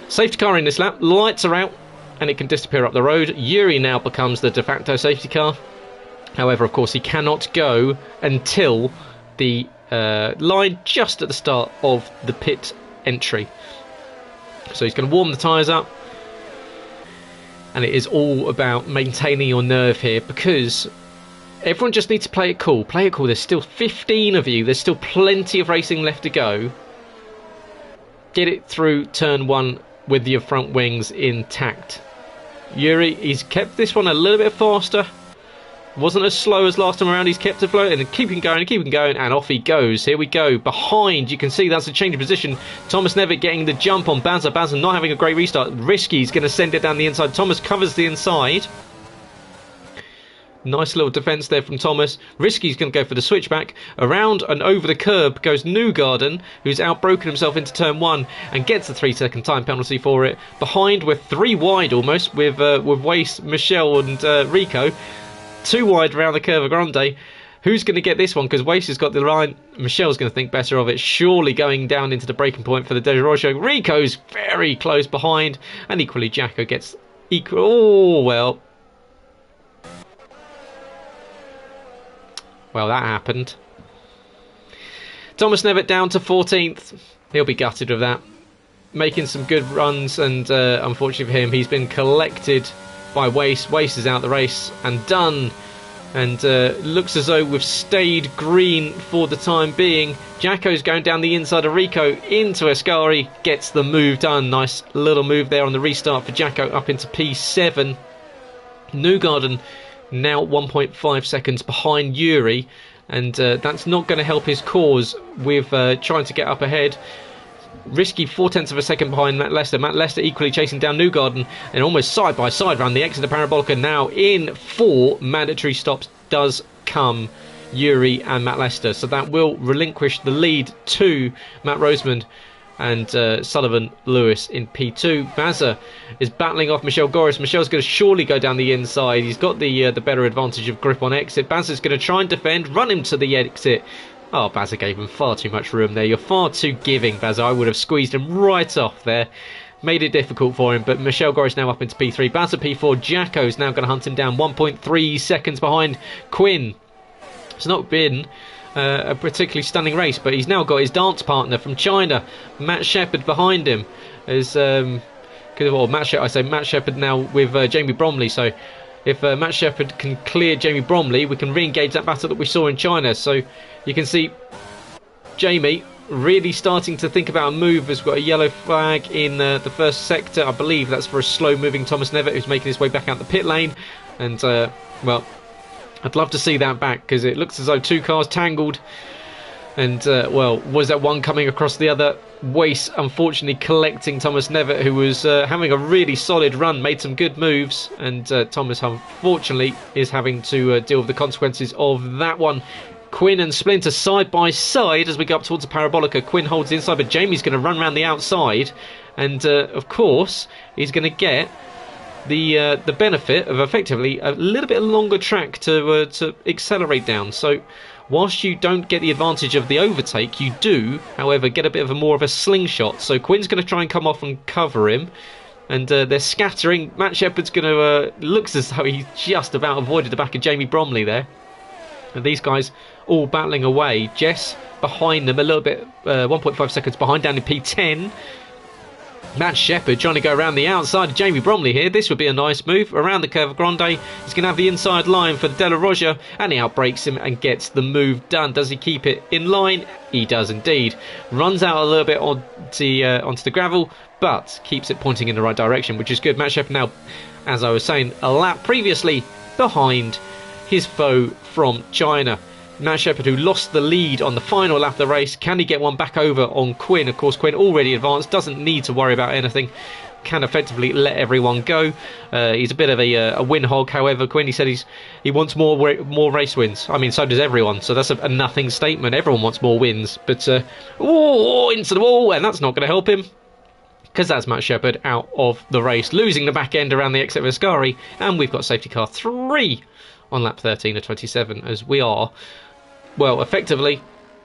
A: safety car in this lap. Lights are out, and it can disappear up the road. Yuri now becomes the de facto safety car. However, of course, he cannot go until the line just at the start of the pit entry. So he's going to warm the tyres up. And it is all about maintaining your nerve here, because everyone just needs to play it cool. Play it cool. There's still 15 of you. There's still plenty of racing left to go. Get it through turn 1 with your front wings intact. Yuri, he's kept this one a little bit faster. Wasn't as slow as last time around. He's kept afloat and keeping going, and off he goes. Here we go. Behind, you can see that's a change of position. Thomas Nevitt getting the jump on Bazza. Bazza not having a great restart. Risky's going to send it down the inside. Thomas covers the inside. Nice little defence there from Thomas. Risky's going to go for the switchback. Around and over the curb goes Newgarden, who's outbroken himself into turn 1 and gets the 3-second time penalty for it. Behind, we're 3 wide almost with Wace, Michelle and Rico. 2 wide around the curve of Grande. Who's going to get this one? Because Wace has got the line. Michelle's going to think better of it. Surely going down into the breaking point for the DeRocher. Rico's very close behind. And equally, Jacko gets equal. Oh, well. Well, that happened. Thomas Nevitt down to 14th. He'll be gutted with that. Making some good runs. And unfortunately for him, he's been collected by Wace. Wace is out the race and done, and looks as though we've stayed green for the time being. Jacko's going down the inside of Rico into Ascari, gets the move done. Nice little move there on the restart for Jacko up into P7. Newgarden now 1.5 seconds behind Yuri, and that's not going to help his cause with trying to get up ahead. Risky 0.4 of a second behind Matt Lester. Matt Lester equally chasing down Newgarden, and almost side by side around the exit of Parabolica. Now in 4 mandatory stops does come Yuri and Matt Lester, so that will relinquish the lead to Matt Rosemond and Sullivan Lewis in P2. Bazza is battling off Michelle Goris. Michelle's going to surely go down the inside. He's got the better advantage of grip on exit. Bazza's going to try and defend, run him to the exit. Oh, Bazza gave him far too much room there. You're far too giving, Bazza. I would have squeezed him right off there. Made it difficult for him, but Michelle Goris now up into P3. Bazza P4. Jacko's now going to hunt him down. 1.3 seconds behind Quinn. It's not been a particularly stunning race, but he's now got his dance partner from China, Matt Shepherd, behind him. Matt Shepherd now with Jamie Bromley, so if Matt Shepherd can clear Jamie Bromley, we can re-engage that battle that we saw in China. So you can see Jamie really starting to think about a move. Has got a yellow flag in the first sector. I believe that's for a slow-moving Thomas Nevitt, who's making his way back out the pit lane. And, well, I'd love to see that back, because it looks as though 2 cars tangled. And, well, was that one coming across the other? Wace, unfortunately, collecting Thomas Nevitt, who was having a really solid run, made some good moves. And Thomas, unfortunately, is having to deal with the consequences of that one. Quinn and Splinter side by side as we go up towards the Parabolica. Quinn holds the inside, but Jamie's going to run around the outside. And, of course, he's going to get the benefit of effectively a little bit longer track to accelerate down. So whilst you don't get the advantage of the overtake, you do, however, get a bit of a more of a slingshot. So Quinn's going to try and come off and cover him, and they're scattering. Matt Shepherd's going to looks as though he just about avoided the back of Jamie Bromley there. And these guys all battling away. Jess behind them a little bit, 1.5 seconds behind, down in P10. Matt Shepherd trying to go around the outside of Jamie Bromley here. This would be a nice move around the Curva Grande. He's going to have the inside line for De La Roja, and he outbrakes him and gets the move done. Does he keep it in line? He does indeed. Runs out a little bit onto the gravel, but keeps it pointing in the right direction, which is good. Matt Shepherd now, as I was saying, a lap previously behind his foe from China. Matt Shepherd, who lost the lead on the final lap of the race, can he get one back over on Quinn? Of course, Quinn already advanced, doesn't need to worry about anything, can effectively let everyone go. He's a bit of a win hog, however. Quinn, he said he wants more race wins. I mean, so does everyone, so that's a nothing statement. Everyone wants more wins, but into the wall, and that's not going to help him, because that's Matt Shepherd out of the race, losing the back end around the exit of Ascari, and we've got safety car 3 on lap 13 of 27, as we are, well, effectively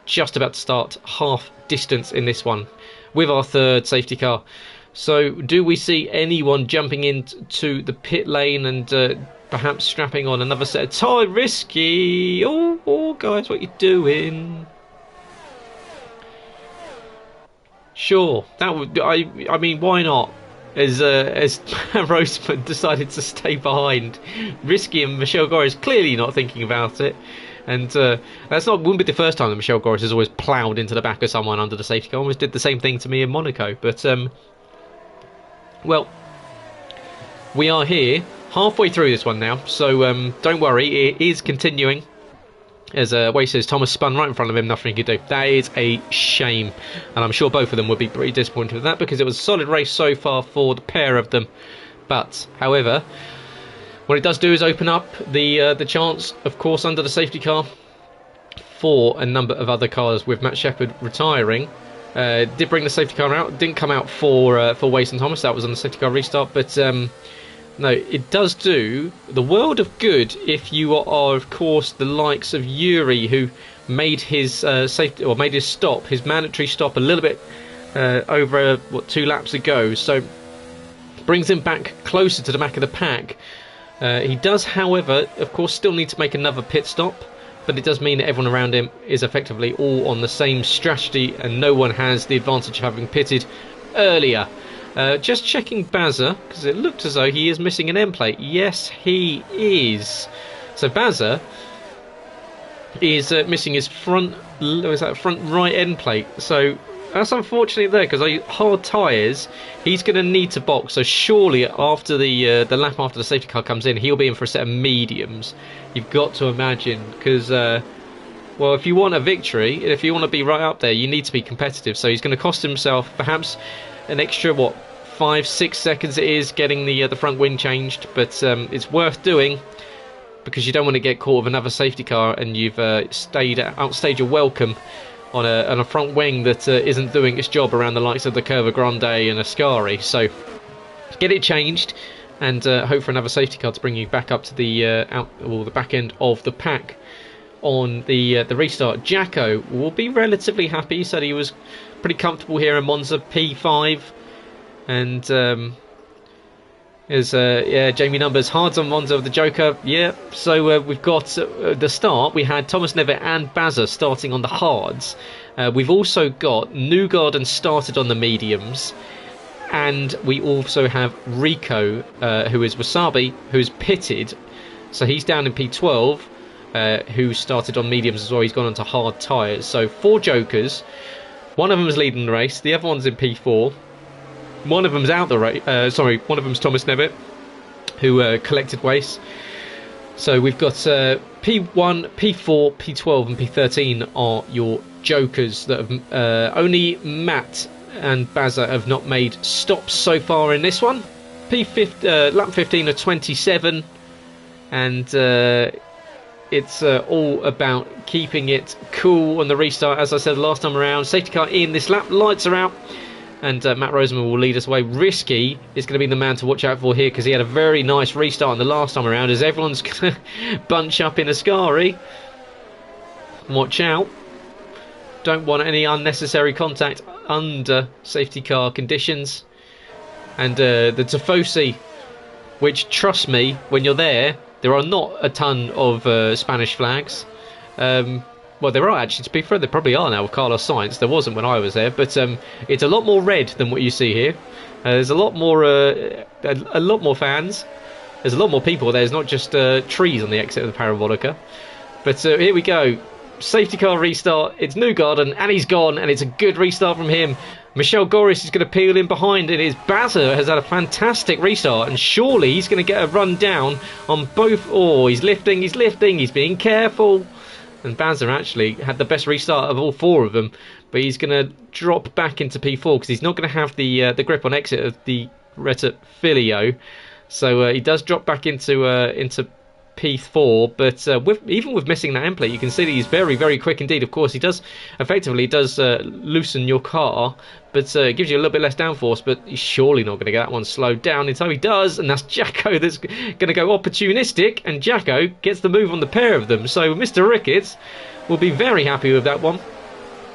A: just about to start half distance in this one with our third safety car. So do we see anyone jumping into the pit lane and perhaps strapping on another set of tyre? Risky. Oh guys, what you doing? Sure, that would, I mean, why not? As Roseman decided to stay behind. Risky, and Michelle Gore is clearly not thinking about it. And wouldn't be the first time that Michelle Gore has always ploughed into the back of someone under the safety car. Almost did the same thing to me in Monaco. But, well, we are here halfway through this one now. So don't worry, it is continuing. As Way says, Thomas spun right in front of him, nothing he could do. That is a shame. And I'm sure both of them would be pretty disappointed with that, because it was a solid race so far for the pair of them. But, however, what it does do is open up the chance, of course, under the safety car for a number of other cars, with Matt Shepherd retiring. Did bring the safety car out. Didn't come out for Waste and Thomas. That was on the safety car restart. But no, it does do the world of good if you are, of course, the likes of Yuri, who made his safety, or made his stop, his mandatory stop, a little bit over 2 laps ago. So brings him back closer to the back of the pack. He does, however, of course, still need to make another pit stop, but it does mean that everyone around him is effectively all on the same strategy, and no one has the advantage of having pitted earlier. Just checking Bazza, because it looked as though he is missing an end plate. Yes, he is. So Bazza is missing his front right end plate. So that's unfortunate there, because hard tyres, he's going to need to box. So surely after the lap after the safety car comes in, he'll be in for a set of mediums. You've got to imagine, because well, if you want a victory, if you want to be right up there, you need to be competitive. So he's going to cost himself perhaps an extra 5-6 seconds it is getting the front wing changed, but it's worth doing, because you don't want to get caught with another safety car and you've outstayed your welcome on a front wing that isn't doing its job around the likes of the Curva Grande and Ascari. So get it changed and hope for another safety car to bring you back up to the back end of the pack on the restart. Jacko will be relatively happy. He said he was pretty comfortable here in Monza, P5, and Jamie Numbers hards on Monza with the Joker. Yeah, so we've got the start. We had Thomas Nevitt and Bazza starting on the hards. We've also got Newgarden started on the mediums, and we also have Rico, who is Wasabi, who's pitted, so he's down in P12. Who started on mediums as well. He's gone onto hard tyres. So 4 Jokers. One of them is leading the race. The other one's in P4. One of them's out the race. One of them's Thomas Nevitt, who collected waste. So we've got P1, P4, P12 and P13 are your Jokers that have only Matt and Bazza have not made stops so far in this one. Lap 15 of 27, and it's all about keeping it cool on the restart. As I said last time around, safety car in, this lap, lights are out, and Matt Roseman will lead us away. Risky is going to be the man to watch out for here, because he had a very nice restart in the last time around, as everyone's going to bunch up in Ascari. Watch out. Don't want any unnecessary contact under safety car conditions. And the Tifosi, which, trust me, when you're there are not a ton of Spanish flags. Well, there are actually, to be fair, there probably are now with Carlos Sainz. There wasn't when I was there, but it's a lot more red than what you see here. There's a lot more fans. There's a lot more people. There's not just trees on the exit of the Parabolica. But here we go. Safety car restart. It's Newgarden, and he's gone, and it's a good restart from him. Michel Goris is going to peel in behind, and his Bazza has had a fantastic restart, and surely he's going to get a run down on both. Oh, he's lifting, he's being careful. And Bazza actually had the best restart of all four of them, but he's going to drop back into P4 because he's not going to have the grip on exit of the Retta Filio. So he does drop back into P4, but even with missing that end plate, you can see that he's very, very quick indeed. Of course, he does loosen your car, but it gives you a little bit less downforce, but he's surely not going to get that one slowed down until he does, and that's Jacko that's going to go opportunistic, and Jacko gets the move on the pair of them. So Mr. Ricketts will be very happy with that one.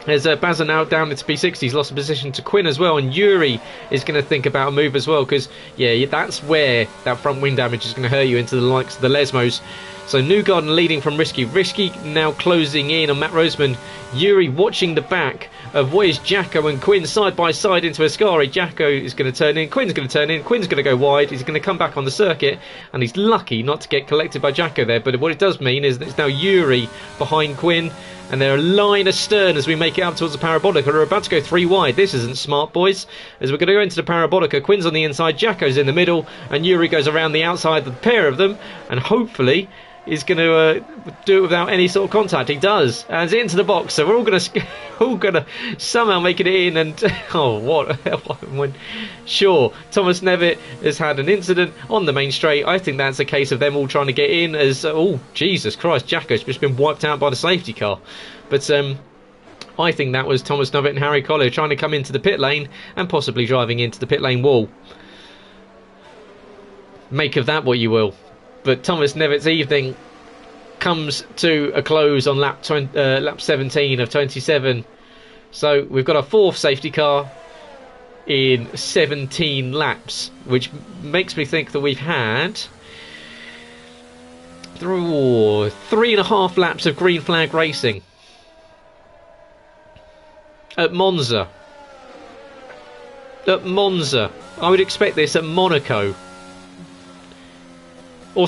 A: There's Bazza now down into P6. He's lost a position to Quinn as well, and Yuri is going to think about a move as well, because yeah, that's where that front wing damage is going to hurt you into the likes of the Lesmos. So Newgarden leading from Risky. Risky now closing in on Matt Roseman. Yuri watching the back of what is Jacko and Quinn side by side into Ascari. Jacko is going to turn in, Quinn's going to turn in, Quinn's going to go wide, he's going to come back on the circuit, and he's lucky not to get collected by Jacko there. But what it does mean is that it's now Yuri behind Quinn, and they're a line astern as we make it up towards the Parabolica. We're about to go 3 wide. This isn't smart, boys, as we're going to go into the Parabolica. Quinn's on the inside, Jacko's in the middle, and Yuri goes around the outside of the pair of them, and hopefully is going to do it without any sort of contact. He does, and it's into the box. So we're all going to somehow make it in. And oh, what? Sure, Thomas Nevitt has had an incident on the main straight. I think that's a case of them all trying to get in. As oh Jesus Christ, Jacko's just been wiped out by the safety car. But I think that was Thomas Nevitt and Harry Collier trying to come into the pit lane and possibly driving into the pit lane wall. Make of that what you will. But Thomas Nevitt's evening comes to a close on lap 17 of 27. So we've got our 4th safety car in 17 laps, which makes me think that we've had 3.5 laps of green flag racing at Monza. At Monza. I would expect this at Monaco. Or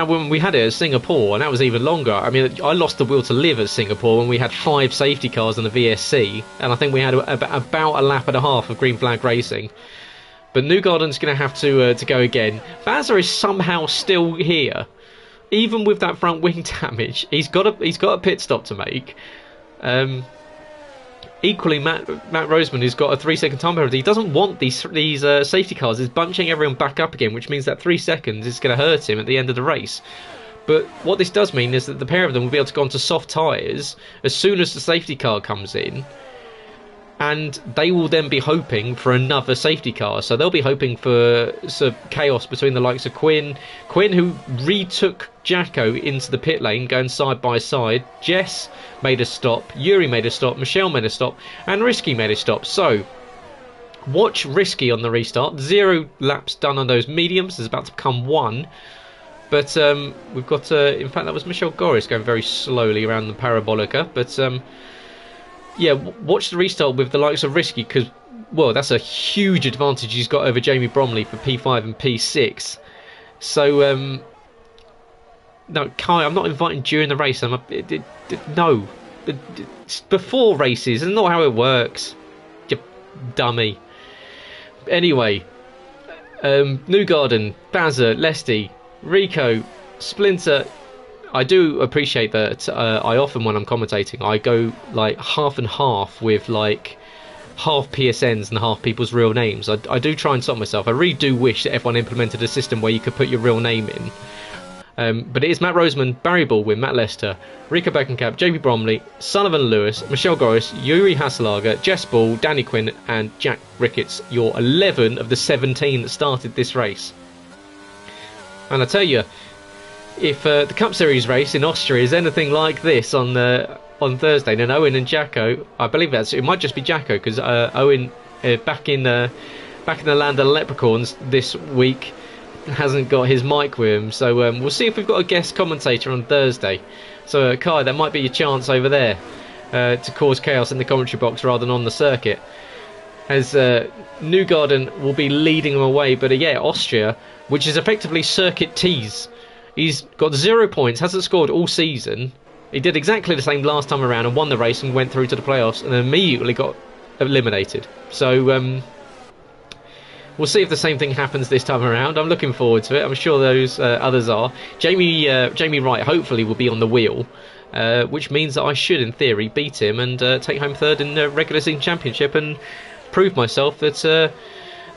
A: when we had it at Singapore, and that was even longer. I mean, I lost the will to live at Singapore when we had 5 safety cars in the VSC, and I think we had about a lap and a half of green flag racing. But Newgarden's going to have to go again. Bazza is somehow still here, even with that front wing damage. He's got a pit stop to make. Equally, Matt Roseman, who's got a 3-second time penalty, he doesn't want these safety cars. He's bunching everyone back up again, which means that 3 seconds is going to hurt him at the end of the race. But what this does mean is that the pair of them will be able to go onto soft tyres as soon as the safety car comes in, and they will then be hoping for another safety car. So they'll be hoping for some chaos between the likes of Quinn, who retook Jacko into the pit lane, going side by side. Jess made a stop, Yuri made a stop, Michelle made a stop, and Risky made a stop. So watch Risky on the restart. 0 laps done on those mediums. There's about to become 1. But we've got, in fact, that was Michel Goris going very slowly around the Parabolica. But yeah, watch the restart with the likes of Risky, because, well, that's a huge advantage he's got over Jamie Bromley for P5 and P6. So, no, Kai, I'm not inviting during the race. No. Before races, it's not how it works. You dummy. Anyway, Newgarden, Bazza, Lesty, Rico, Splinter. I do appreciate that I often, when I'm commentating, I go like half and half with like half PSNs and half people's real names. I do try and stop myself. I really do wish that everyone implemented a system where you could put your real name in. But it is Matt Roseman, Barry Baldwin, Matt Lester, Rico Beckenkamp, JP Bromley, Sullivan Lewis, Michelle Goris, Yuri Hasselager, Jess Ball, Danny Quinn and Jack Ricketts, your 11 of the 17 that started this race. And I tell you, if the Cup Series race in Austria is anything like this on Thursday, then Owen and Jacko, I believe it might just be Jacko, because Owen back in the land of the leprechauns this week hasn't got his mic with him, so we'll see if we've got a guest commentator on Thursday. So Kai, that might be your chance over there to cause chaos in the commentary box rather than on the circuit, as Newgarden will be leading them away. But yeah, Austria, which is effectively circuit tease. He's got 0 points, hasn't scored all season. He did exactly the same last time around and won the race and went through to the playoffs and immediately got eliminated. So we'll see if the same thing happens this time around. I'm looking forward to it. I'm sure those others are. Jamie Wright hopefully will be on the wheel, which means that I should, in theory, beat him and take home third in the regular season championship and prove myself that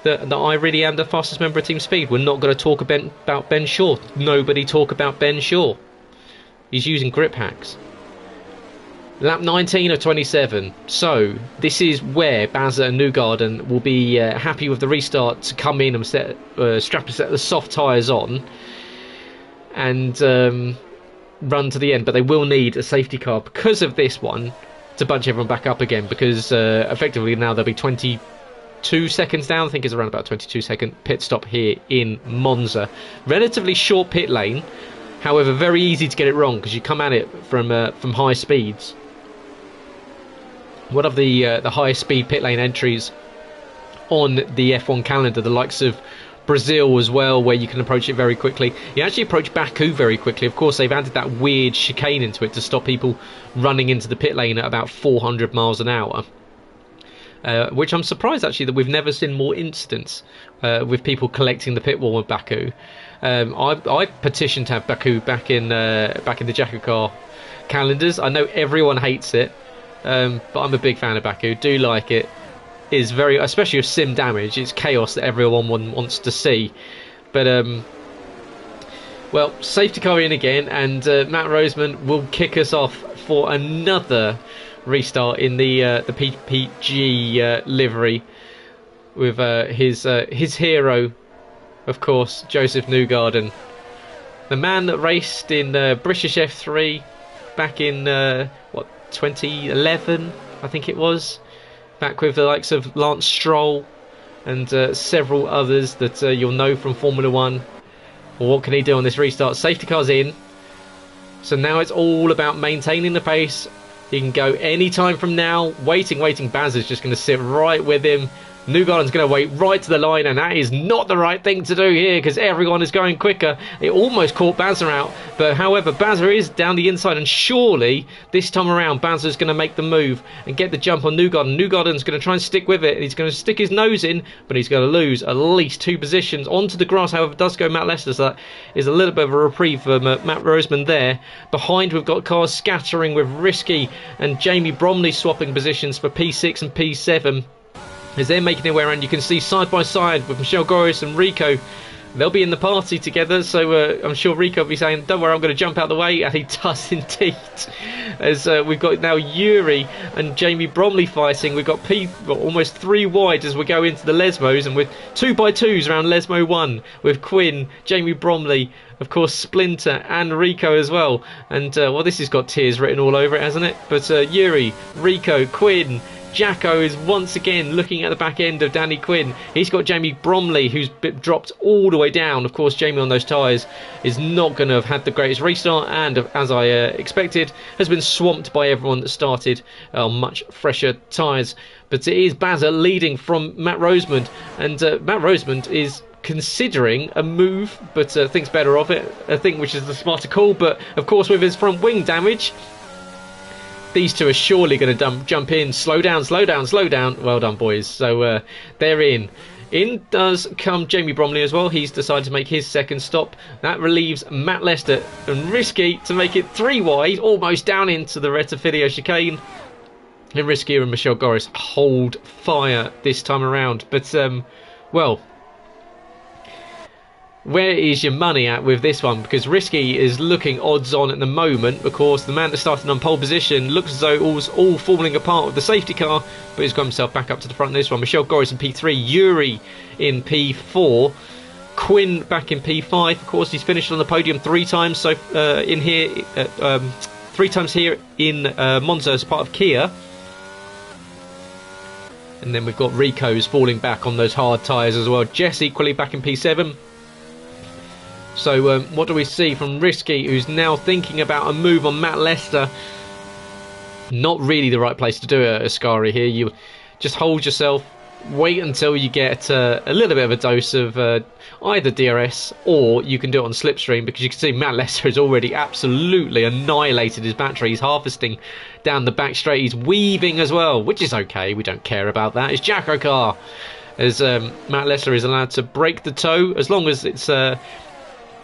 A: that I really am the fastest member of Team Speed. We're not going to talk about Ben Shaw. Nobody talk about Ben Shaw. He's using grip hacks. Lap 19 of 27. So this is where Bazza and Newgarden will be happy with the restart to come in and set the soft tyres on and run to the end. But they will need a safety car because of this one to bunch everyone back up again, because effectively now there'll be 22 seconds down. I think it's around about 22-second pit stop here in Monza. Relatively short pit lane, however very easy to get it wrong because you come at it from high speeds. One of the highest speed pit lane entries on the F1 calendar, the likes of Brazil as well, where you can approach it very quickly. You actually approach Baku very quickly. Of course, they've added that weird chicane into it to stop people running into the pit lane at about 400 miles an hour. Which I'm surprised actually that we've never seen more incidents with people collecting the pit wall at Baku. I petitioned to have Baku back in the JACKOCAR calendars. I know everyone hates it, but I'm a big fan of Baku. Do like it. Is very, especially with sim damage. It's chaos that everyone wants to see. But well, safety car in again, and Matt Roseman will kick us off for another restart in the PPG livery with his hero, of course, Joseph Newgarden, the man that raced in British F3 back in 2011, I think it was, back with the likes of Lance Stroll and several others that you'll know from Formula 1. Well, what can he do on this restart? Safety car's in, so now it's all about maintaining the pace. He can go any time from now. Waiting. Baz is just going to sit right with him. Newgarden's going to wait right to the line, and that is not the right thing to do here because everyone is going quicker. It almost caught Bazza out, but however, Bazza is down the inside, and surely this time around Bazza's going to make the move and get the jump on Newgarden. Newgarden's going to try and stick with it, and he's going to stick his nose in, but he's going to lose at least 2 positions onto the grass. However, does go Matt Lester, so that is a little bit of a reprieve for Matt Roseman there. Behind, we've got cars scattering with Risky and Jamie Bromley swapping positions for P6 and P7. As they're making their way around, you can see side by side with Michelle Goris and Rico. They'll be in the party together, so I'm sure Rico will be saying, don't worry, I'm going to jump out the way, and he does indeed. As we've got now Yuri and Jamie Bromley fighting. We've got almost 3 wide as we go into the Lesmos, and with 2x2s around Lesmo 1 with Quinn, Jamie Bromley, of course Splinter and Rico as well. And well, this has got tears written all over it, hasn't it? But Yuri, Rico, Quinn, Jacko is once again looking at the back end of Danny Quinn. He's got Jamie Bromley, who's dropped all the way down. Of course, Jamie on those tyres is not going to have had the greatest restart, and as I expected, has been swamped by everyone that started on much fresher tyres. But it is Bazza leading from Matt Roseman, and Matt Roseman is considering a move, but thinks better of it, I think, which is the smarter call. But of course, with his front wing damage, these two are surely going to jump in. Slow down. Well done, boys. So they're in. In does come Jamie Bromley as well. He's decided to make his second stop. That relieves Matt Lester and Risky to make it 3 wide, almost down into the Retifidio chicane. And Risky and Michelle Goris hold fire this time around. But, well, where is your money at with this one? Because Risky is looking odds on at the moment. Of course, the man that started on pole position looks as though all's all falling apart with the safety car, but he's got himself back up to the front of this one. Michel Goris in P3, Yuri in P4, Quinn back in P5. Of course, he's finished on the podium 3 times so in here, 3 times here in Monza as part of Kia. And then we've got Rico's falling back on those hard tyres as well. Jess equally back in P7. So what do we see from Risky, who's now thinking about a move on Matt Lester? Not really the right place to do it, Ascari here. You just hold yourself, wait until you get a little bit of a dose of either DRS, or you can do it on slipstream, because you can see Matt Lester has already absolutely annihilated his battery. He's harvesting down the back straight. He's weaving as well, which is okay. We don't care about that. It's JACKOCAR, as Matt Lester is allowed to break the toe as long as it's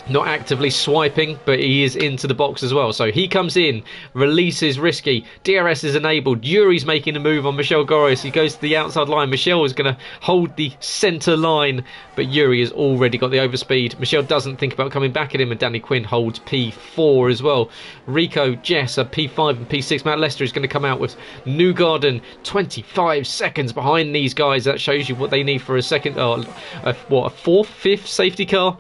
A: not actively swiping, but he is into the box as well. So he comes in, releases Risky, DRS is enabled, Yuri's making a move on Michel Goris. He goes to the outside line. Michel is going to hold the centre line, but Yuri has already got the overspeed. Michel doesn't think about coming back at him, and Danny Quinn holds P4 as well. Rico, Jess are P5 and P6. Matt Lester is going to come out with Newgarden 25 seconds behind these guys. That shows you what they need for a second, a fourth, fifth safety car.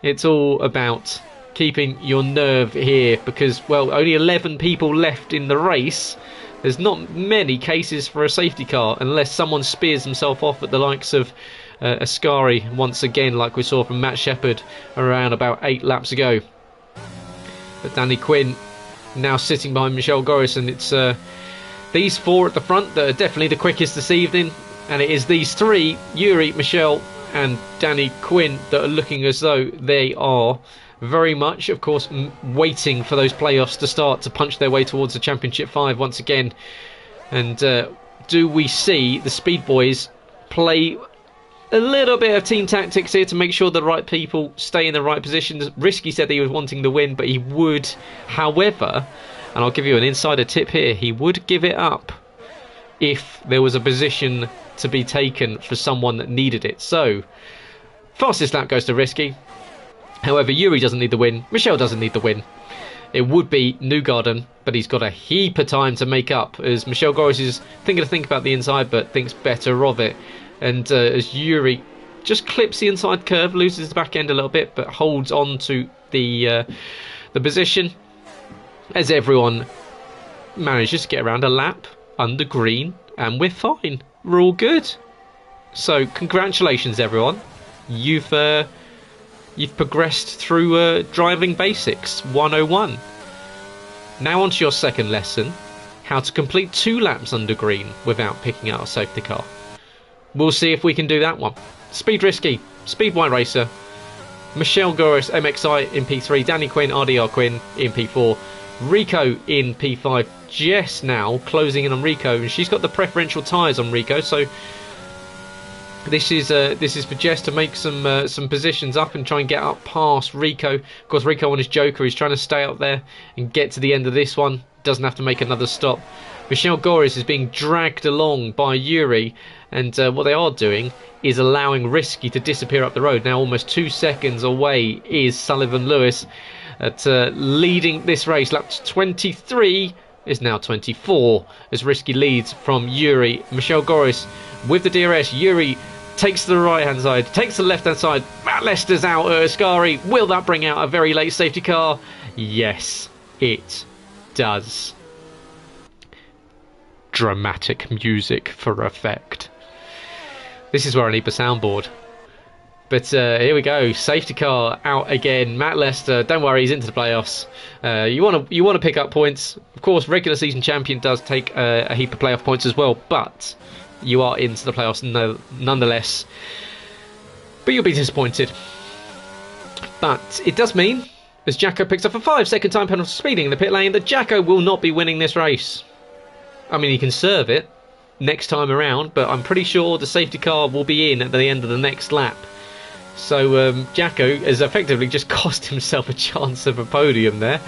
A: It's all about keeping your nerve here, because, well, only 11 people left in the race. There's not many cases for a safety car unless someone spears himself off at the likes of Ascari once again, like we saw from Matt Shepherd around about 8 laps ago. But Danny Quinn now sitting behind Michel Goris, and it's these 4 at the front that are definitely the quickest this evening, and it is these 3, Yuri, Michel and Danny Quinn, that are looking as though they are very much, of course, waiting for those playoffs to start to punch their way towards the Championship 5 once again. And do we see the Speed Boys play a little bit of team tactics here to make sure the right people stay in the right positions? Risky said that he was wanting the win, but he would, however, and I'll give you an insider tip here, he would give it up if there was a position to be taken for someone that needed it. So, fastest lap goes to Risky. However, Yuri doesn't need the win. Michel doesn't need the win. It would be Newgarden, but he's got a heap of time to make up, as Michel Goris is thinking to think about the inside, but thinks better of it. And as Yuri just clips the inside curve, loses the back end a little bit, but holds on to the position, as everyone manages to get around a lap under green, and we're fine. We're all good. So congratulations, everyone. You've progressed through driving basics 101. Now on to your second lesson: how to complete 2 laps under green without picking out a safety car. We'll see if we can do that one. Speed Risky, Speed White Racer, Michel Goris MXI in P3, Danny Quinn RDR Quinn in P4, Rico in P5. Jess now closing in on Rico, and she's got the preferential tyres on Rico, so this is for Jess to make some positions up and try and get up past Rico. Of course, Rico on his Joker is trying to stay up there and get to the end of this one. Doesn't have to make another stop. Michel Goris is being dragged along by Yuri, and what they are doing is allowing Risky to disappear up the road. Now almost 2 seconds away is Sullivan Lewis at leading this race. Lap 23 is now 24 as Risky leads from Yuri. Michel Goris with the DRS. Yuri takes to the right hand side, takes to the left hand side. Matt Lester's out at Ascari. Will that bring out a very late safety car? Yes, it does. Dramatic music for effect. This is where I need the soundboard. But here we go, safety car out again. Matt Lester, don't worry, he's into the playoffs. You want to pick up points. Of course, regular season champion does take a heap of playoff points as well, but you are into the playoffs nonetheless. But you'll be disappointed. But it does mean, as Jacko picks up a 5-second time penalty for speeding in the pit lane, that Jacko will not be winning this race. I mean, he can serve it next time around, but I'm pretty sure the safety car will be in at the end of the next lap. So Jacko has effectively just cost himself a chance of a podium there.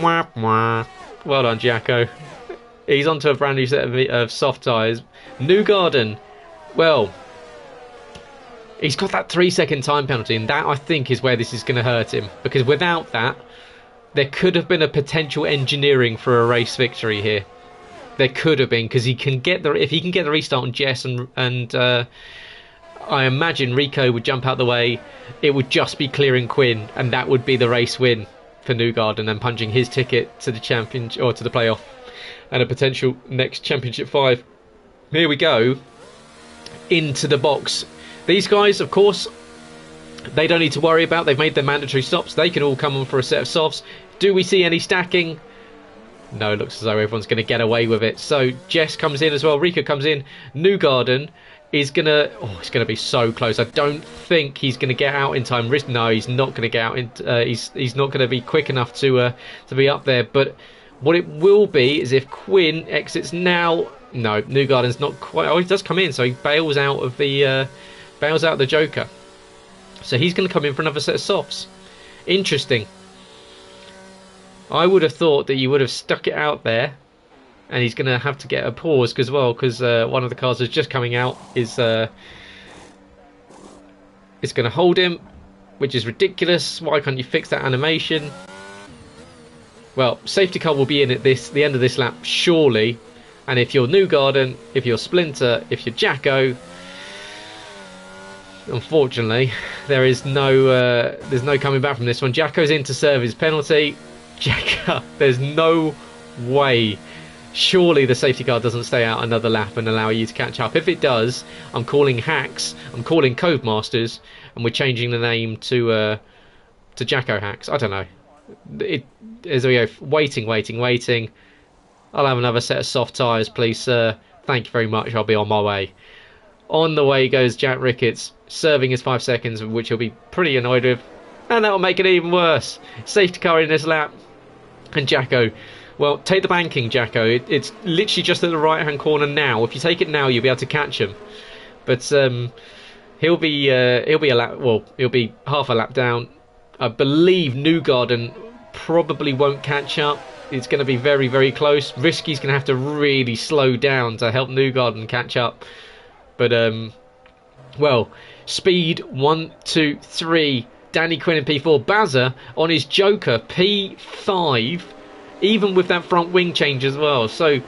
A: Wah, wah. Well done, Jacko. He's onto a brand new set of soft tyres. Newgarden. Well, He's got that 3-second time penalty, and that I think is where this is going to hurt him, because without that, there could have been a potential engineering for a race victory here. There could have been, because he can get the if he can get the restart on Jess, and I imagine Rico would jump out the way. It would just be clearing Quinn, and that would be the race win for Newgarden, and punching his ticket to the championship or to the playoff and a potential next championship 5. Here we go into the box. These guys, of course, they don't need to worry about. They've made their mandatory stops. They can all come on for a set of softs. Do we see any stacking? No, it looks as though everyone's going to get away with it. So Jess comes in as well. Rico comes in. Newgarden is going to... Oh, it's going to be so close. I don't think he's going to get out in time. No, he's not going to get out. He's not going to be quick enough to be up there. But what it will be is if Quinn exits now... No, Newgarden's not quite... Oh, he does come in, so he bails out of the Joker. So he's going to come in for another set of softs. Interesting. I would have thought that you would have stuck it out there, and he's going to have to get a pause as well, because one of the cars that's just coming out is going to hold him, which is ridiculous. Why can't you fix that animation? Well, safety car will be in at the end of this lap, surely. And if you're Newgarden, if you're Splinter, if you're Jacko, unfortunately, there's no coming back from this one. Jacko's in to serve his penalty. Jacko, there's no way. Surely the safety car doesn't stay out another lap and allow you to catch up. If it does, I'm calling hacks. I'm calling Codemasters, and we're changing the name to Jacko Hacks. I don't know. As we go, waiting. I'll have another set of soft tyres, please, sir. Thank you very much. I'll be on my way. On the way goes Jack Ricketts, serving his 5 seconds, which he'll be pretty annoyed with. And that'll make it even worse. Safety car in this lap. And Jacko, well, take the banking, Jacko. It's literally just at the right-hand corner now. If you take it now, you'll be able to catch him. But he'll be half a lap down. I believe Newgarden probably won't catch up. It's going to be very, very close. Risky's going to have to really slow down to help Newgarden catch up. But, well, speed, 1, 2, 3. Danny Quinn in P4. Bazza on his Joker, P5. Even with that front wing change as well. So,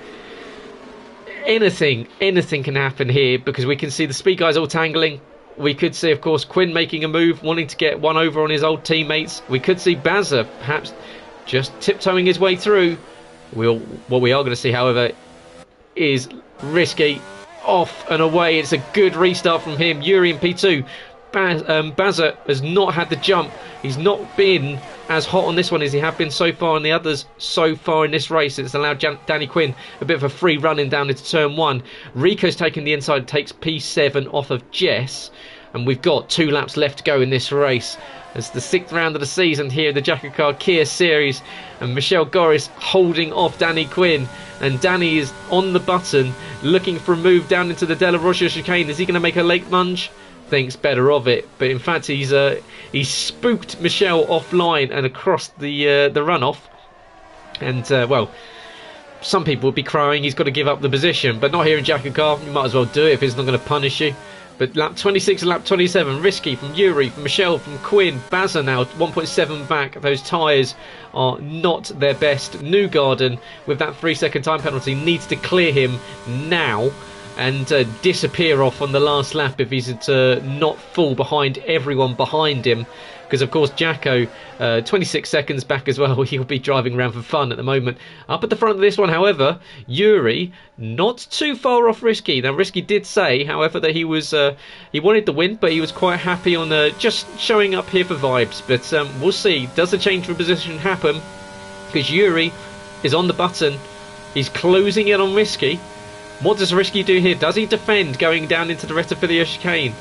A: anything can happen here, because we can see the speed guys all tangling. We could see, of course, Quinn making a move, wanting to get one over on his old teammates. We could see Bazza perhaps just tiptoeing his way through. What we are going to see, however, is Risky off and away. It's a good restart from him. Yuri in P2. Bazza has not had the jump. He's not been as hot on this one as he have been so far on the others so far in this race. It's allowed Danny Quinn a bit of a free running down into turn 1. Rico's taking the inside, takes P7 off of Jess, and we've got 2 laps left to go in this race. It's the 6th round of the season here, the JACKOCAR Kia Series, and Michelle Goris holding off Danny Quinn, and Danny is on the button looking for a move down into the Della Rocha chicane. Is he going to make a late lunge? Thinks better of it, but in fact he's spooked Michelle offline and across the runoff, and well, some people would be crying he's got to give up the position, but not here in JACKOCAR. You might as well do it if it's not going to punish you. But lap 26 and lap 27, Risky from Yuri, from Michelle, from Quinn. Bazza now 1.7 back. Those tyres are not their best. Newgarden, with that 3-second time penalty, needs to clear him now and disappear off on the last lap if he's to not fall behind everyone behind him. Because, of course, Jacko, 26 seconds back as well. He'll be driving around for fun at the moment. Up at the front of this one, however, Yuri, not too far off Risky. Now, Risky did say, however, that he wanted the win, but he was quite happy on just showing up here for vibes. But we'll see. Does the change of position happen? Because Yuri is on the button. He's closing in on Risky. What does Risky do here? Does he defend going down into the Retifilia chicane?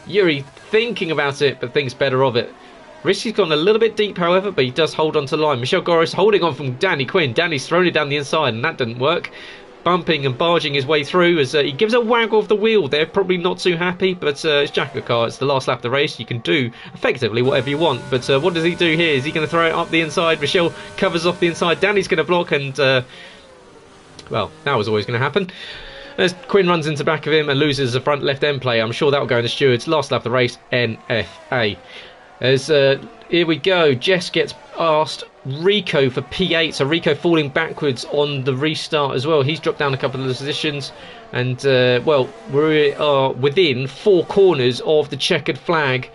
A: Yuri thinking about it, but thinks better of it. Risky's gone a little bit deep, however, but he does hold on to line. Michelle Goris holding on from Danny Quinn. Danny's thrown it down the inside, and that didn't work. Bumping and barging his way through as he gives a waggle of the wheel. They're probably not too happy, but it's JACKOCAR. It's the last lap of the race. You can do effectively whatever you want. But what does he do here? Is he going to throw it up the inside? Michelle covers off the inside. Danny's going to block, and well, that was always going to happen. As Quinn runs into the back of him and loses a front left end play, I'm sure that'll go in the stewards. Last lap of the race, NFA. As here we go, Jess gets asked Rico for P8, so Rico falling backwards on the restart as well. He's dropped down a couple of positions, and well, we are within 4 corners of the checkered flag,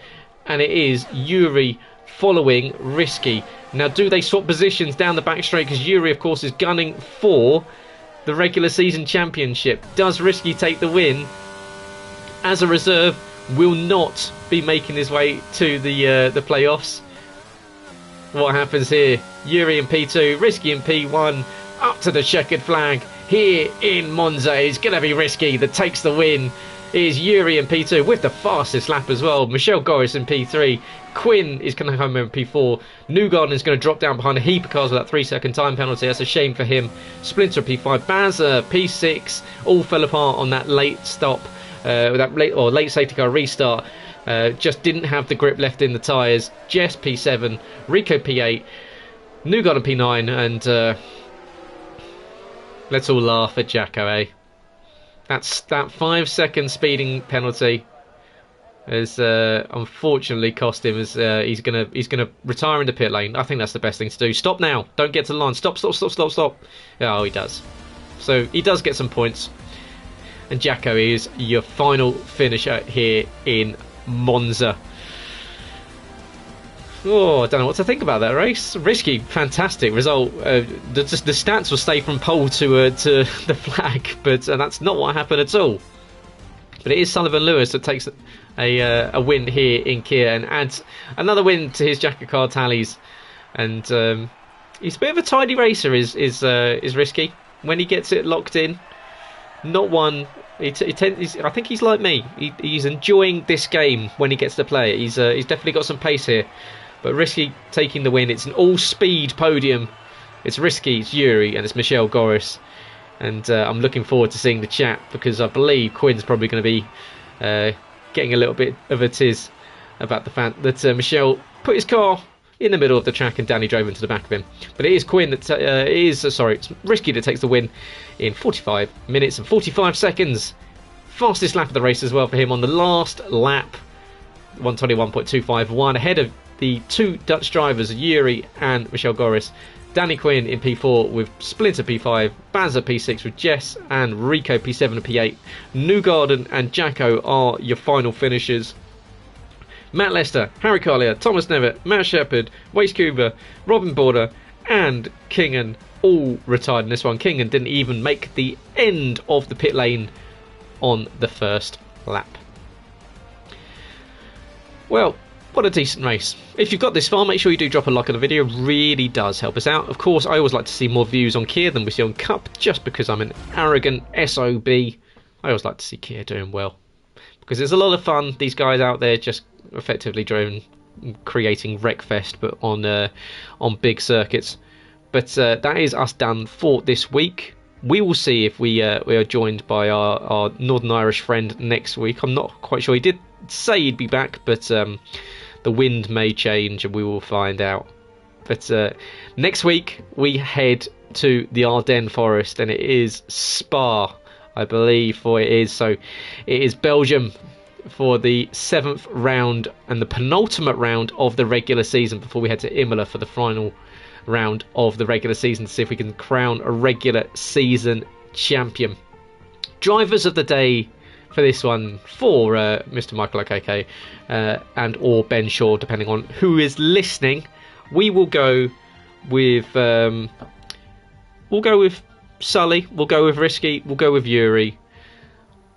A: and it is Yuri following Risky. Now, do they swap positions down the back straight? Because Yuri, of course, is gunning for the regular season championship. Does Risky take the win? As a reserve, will not be making his way to the playoffs. What happens here? Yuri in P2, Risky in P1, up to the checkered flag here in Monza. It's going to be Risky that takes the win. It is Yuri in P2 with the fastest lap as well. Michelle Goris in P3. Quinn is going to come in P4. Newgarden is going to drop down behind a heap of cars with that 3-second time penalty. That's a shame for him. Splinter P5. Bazza P6. All fell apart on that late stop. That late safety car restart. Just didn't have the grip left in the tyres. Jess P7. Rico P8. Newgarden P9. And let's all laugh at Jacko, eh? That's that 5-second speeding penalty has unfortunately cost him. As he's gonna retire in the pit lane. I think that's the best thing to do. Stop now. Don't get to the line. Stop. Oh, he does. So he does get some points. And Jacko is your final finisher here in Monza. Oh, I don't know what to think about that race. Risky, fantastic result. The stats will stay from pole to the flag, but that's not what happened at all. But it is Sullivan Lewis that takes a win here in Kia and adds another win to his JACKOCAR tallies. And he's a bit of a tidy racer. Is Risky when he gets it locked in. Not one. I think he's like me. He's enjoying this game when he gets to play it. He's definitely got some pace here. But Risky taking the win. It's an all-speed podium. It's Risky, it's Yuri, and it's Michelle Goris. And I'm looking forward to seeing the chat, because I believe Quinn's probably going to be getting a little bit of a tiz about the fact that Michelle put his car in the middle of the track and Danny drove into the back of him. But it is Quinn that it's Risky that takes the win in 45 minutes and 45 seconds. Fastest lap of the race as well for him on the last lap. 121.251, ahead of the 2 Dutch drivers, Yuri and Michelle Goris. Danny Quinn in P4 with Splinter P5, Bazza P6 with Jess, and Rico P7 and P8. Newgarden and Jacko are your final finishers. Matt Lester, Harry Collier, Thomas Nevitt, Matt Shepherd, Wace Cooper, Robin Border, and Kingan all retired in this one. Kingan didn't even make the end of the pit lane on the first lap. Well, what a decent race. If you've got this far, make sure you do drop a like on the video. It really does help us out. Of course, I always like to see more views on Kia than we see on Cup, just because I'm an arrogant SOB. I always like to see Kia doing well, because there's a lot of fun. These guys out there just effectively creating Wreckfest, but on big circuits. But that is us done for this week. We will see if we are joined by our Northern Irish friend next week. I'm not quite sure. He did say he'd be back, but the wind may change and we will find out. But next week we head to the Ardennes Forest, and it is Spa, I believe, for it is. So it is Belgium for the 7th round and the penultimate round of the regular season before we head to Imola for the final round of the regular season to see if we can crown a regular season champion. Drivers of the day for this one for Mr. Michael Okeke and or Ben Shaw, depending on who is listening. We will go with Sully, we'll go with Risky, we'll go with Yuri,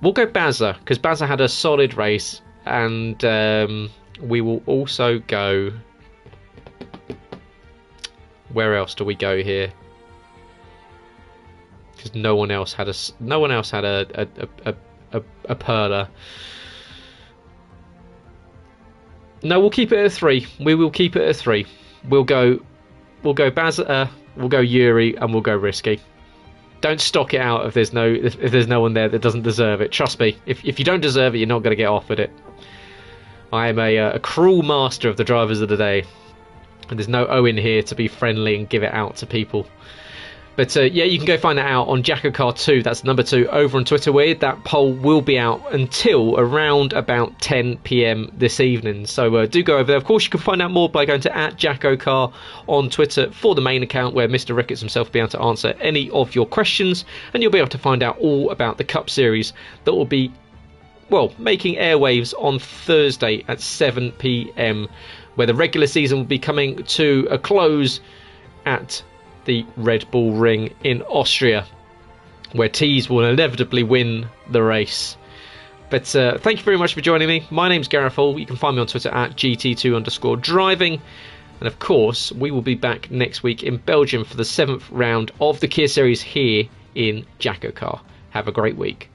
A: we'll go Bazza, because Bazza had a solid race, and we will also go. Where else do we go here? Because no one else had a perler. No, we'll keep it at 3. We will keep it at 3. We'll go Bazza, we'll go Yuri, and we'll go Risky. Don't stock it out if there's no one there that doesn't deserve it. Trust me, if you don't deserve it, you're not going to get offered it. I am a cruel master of the drivers of the day. And there's no Owen here to be friendly and give it out to people. But yeah, you can go find that out on JACKOCAR 2, that's number 2, over on Twitter, where that poll will be out until around about 10 p.m. this evening. So do go over there. Of course, you can find out more by going to @JACKOCAR on Twitter for the main account, where Mr. Ricketts himself will be able to answer any of your questions, and you'll be able to find out all about the Cup Series that will be, well, making airwaves on Thursday at 7 p.m, where the regular season will be coming to a close at the Red Bull Ring in Austria, where Tees will inevitably win the race. But thank you very much for joining me. My name's Gareth Hall. You can find me on Twitter @GT2_driving. And of course, we will be back next week in Belgium for the 7th round of the Kia Series here in JACKOCAR. Have a great week.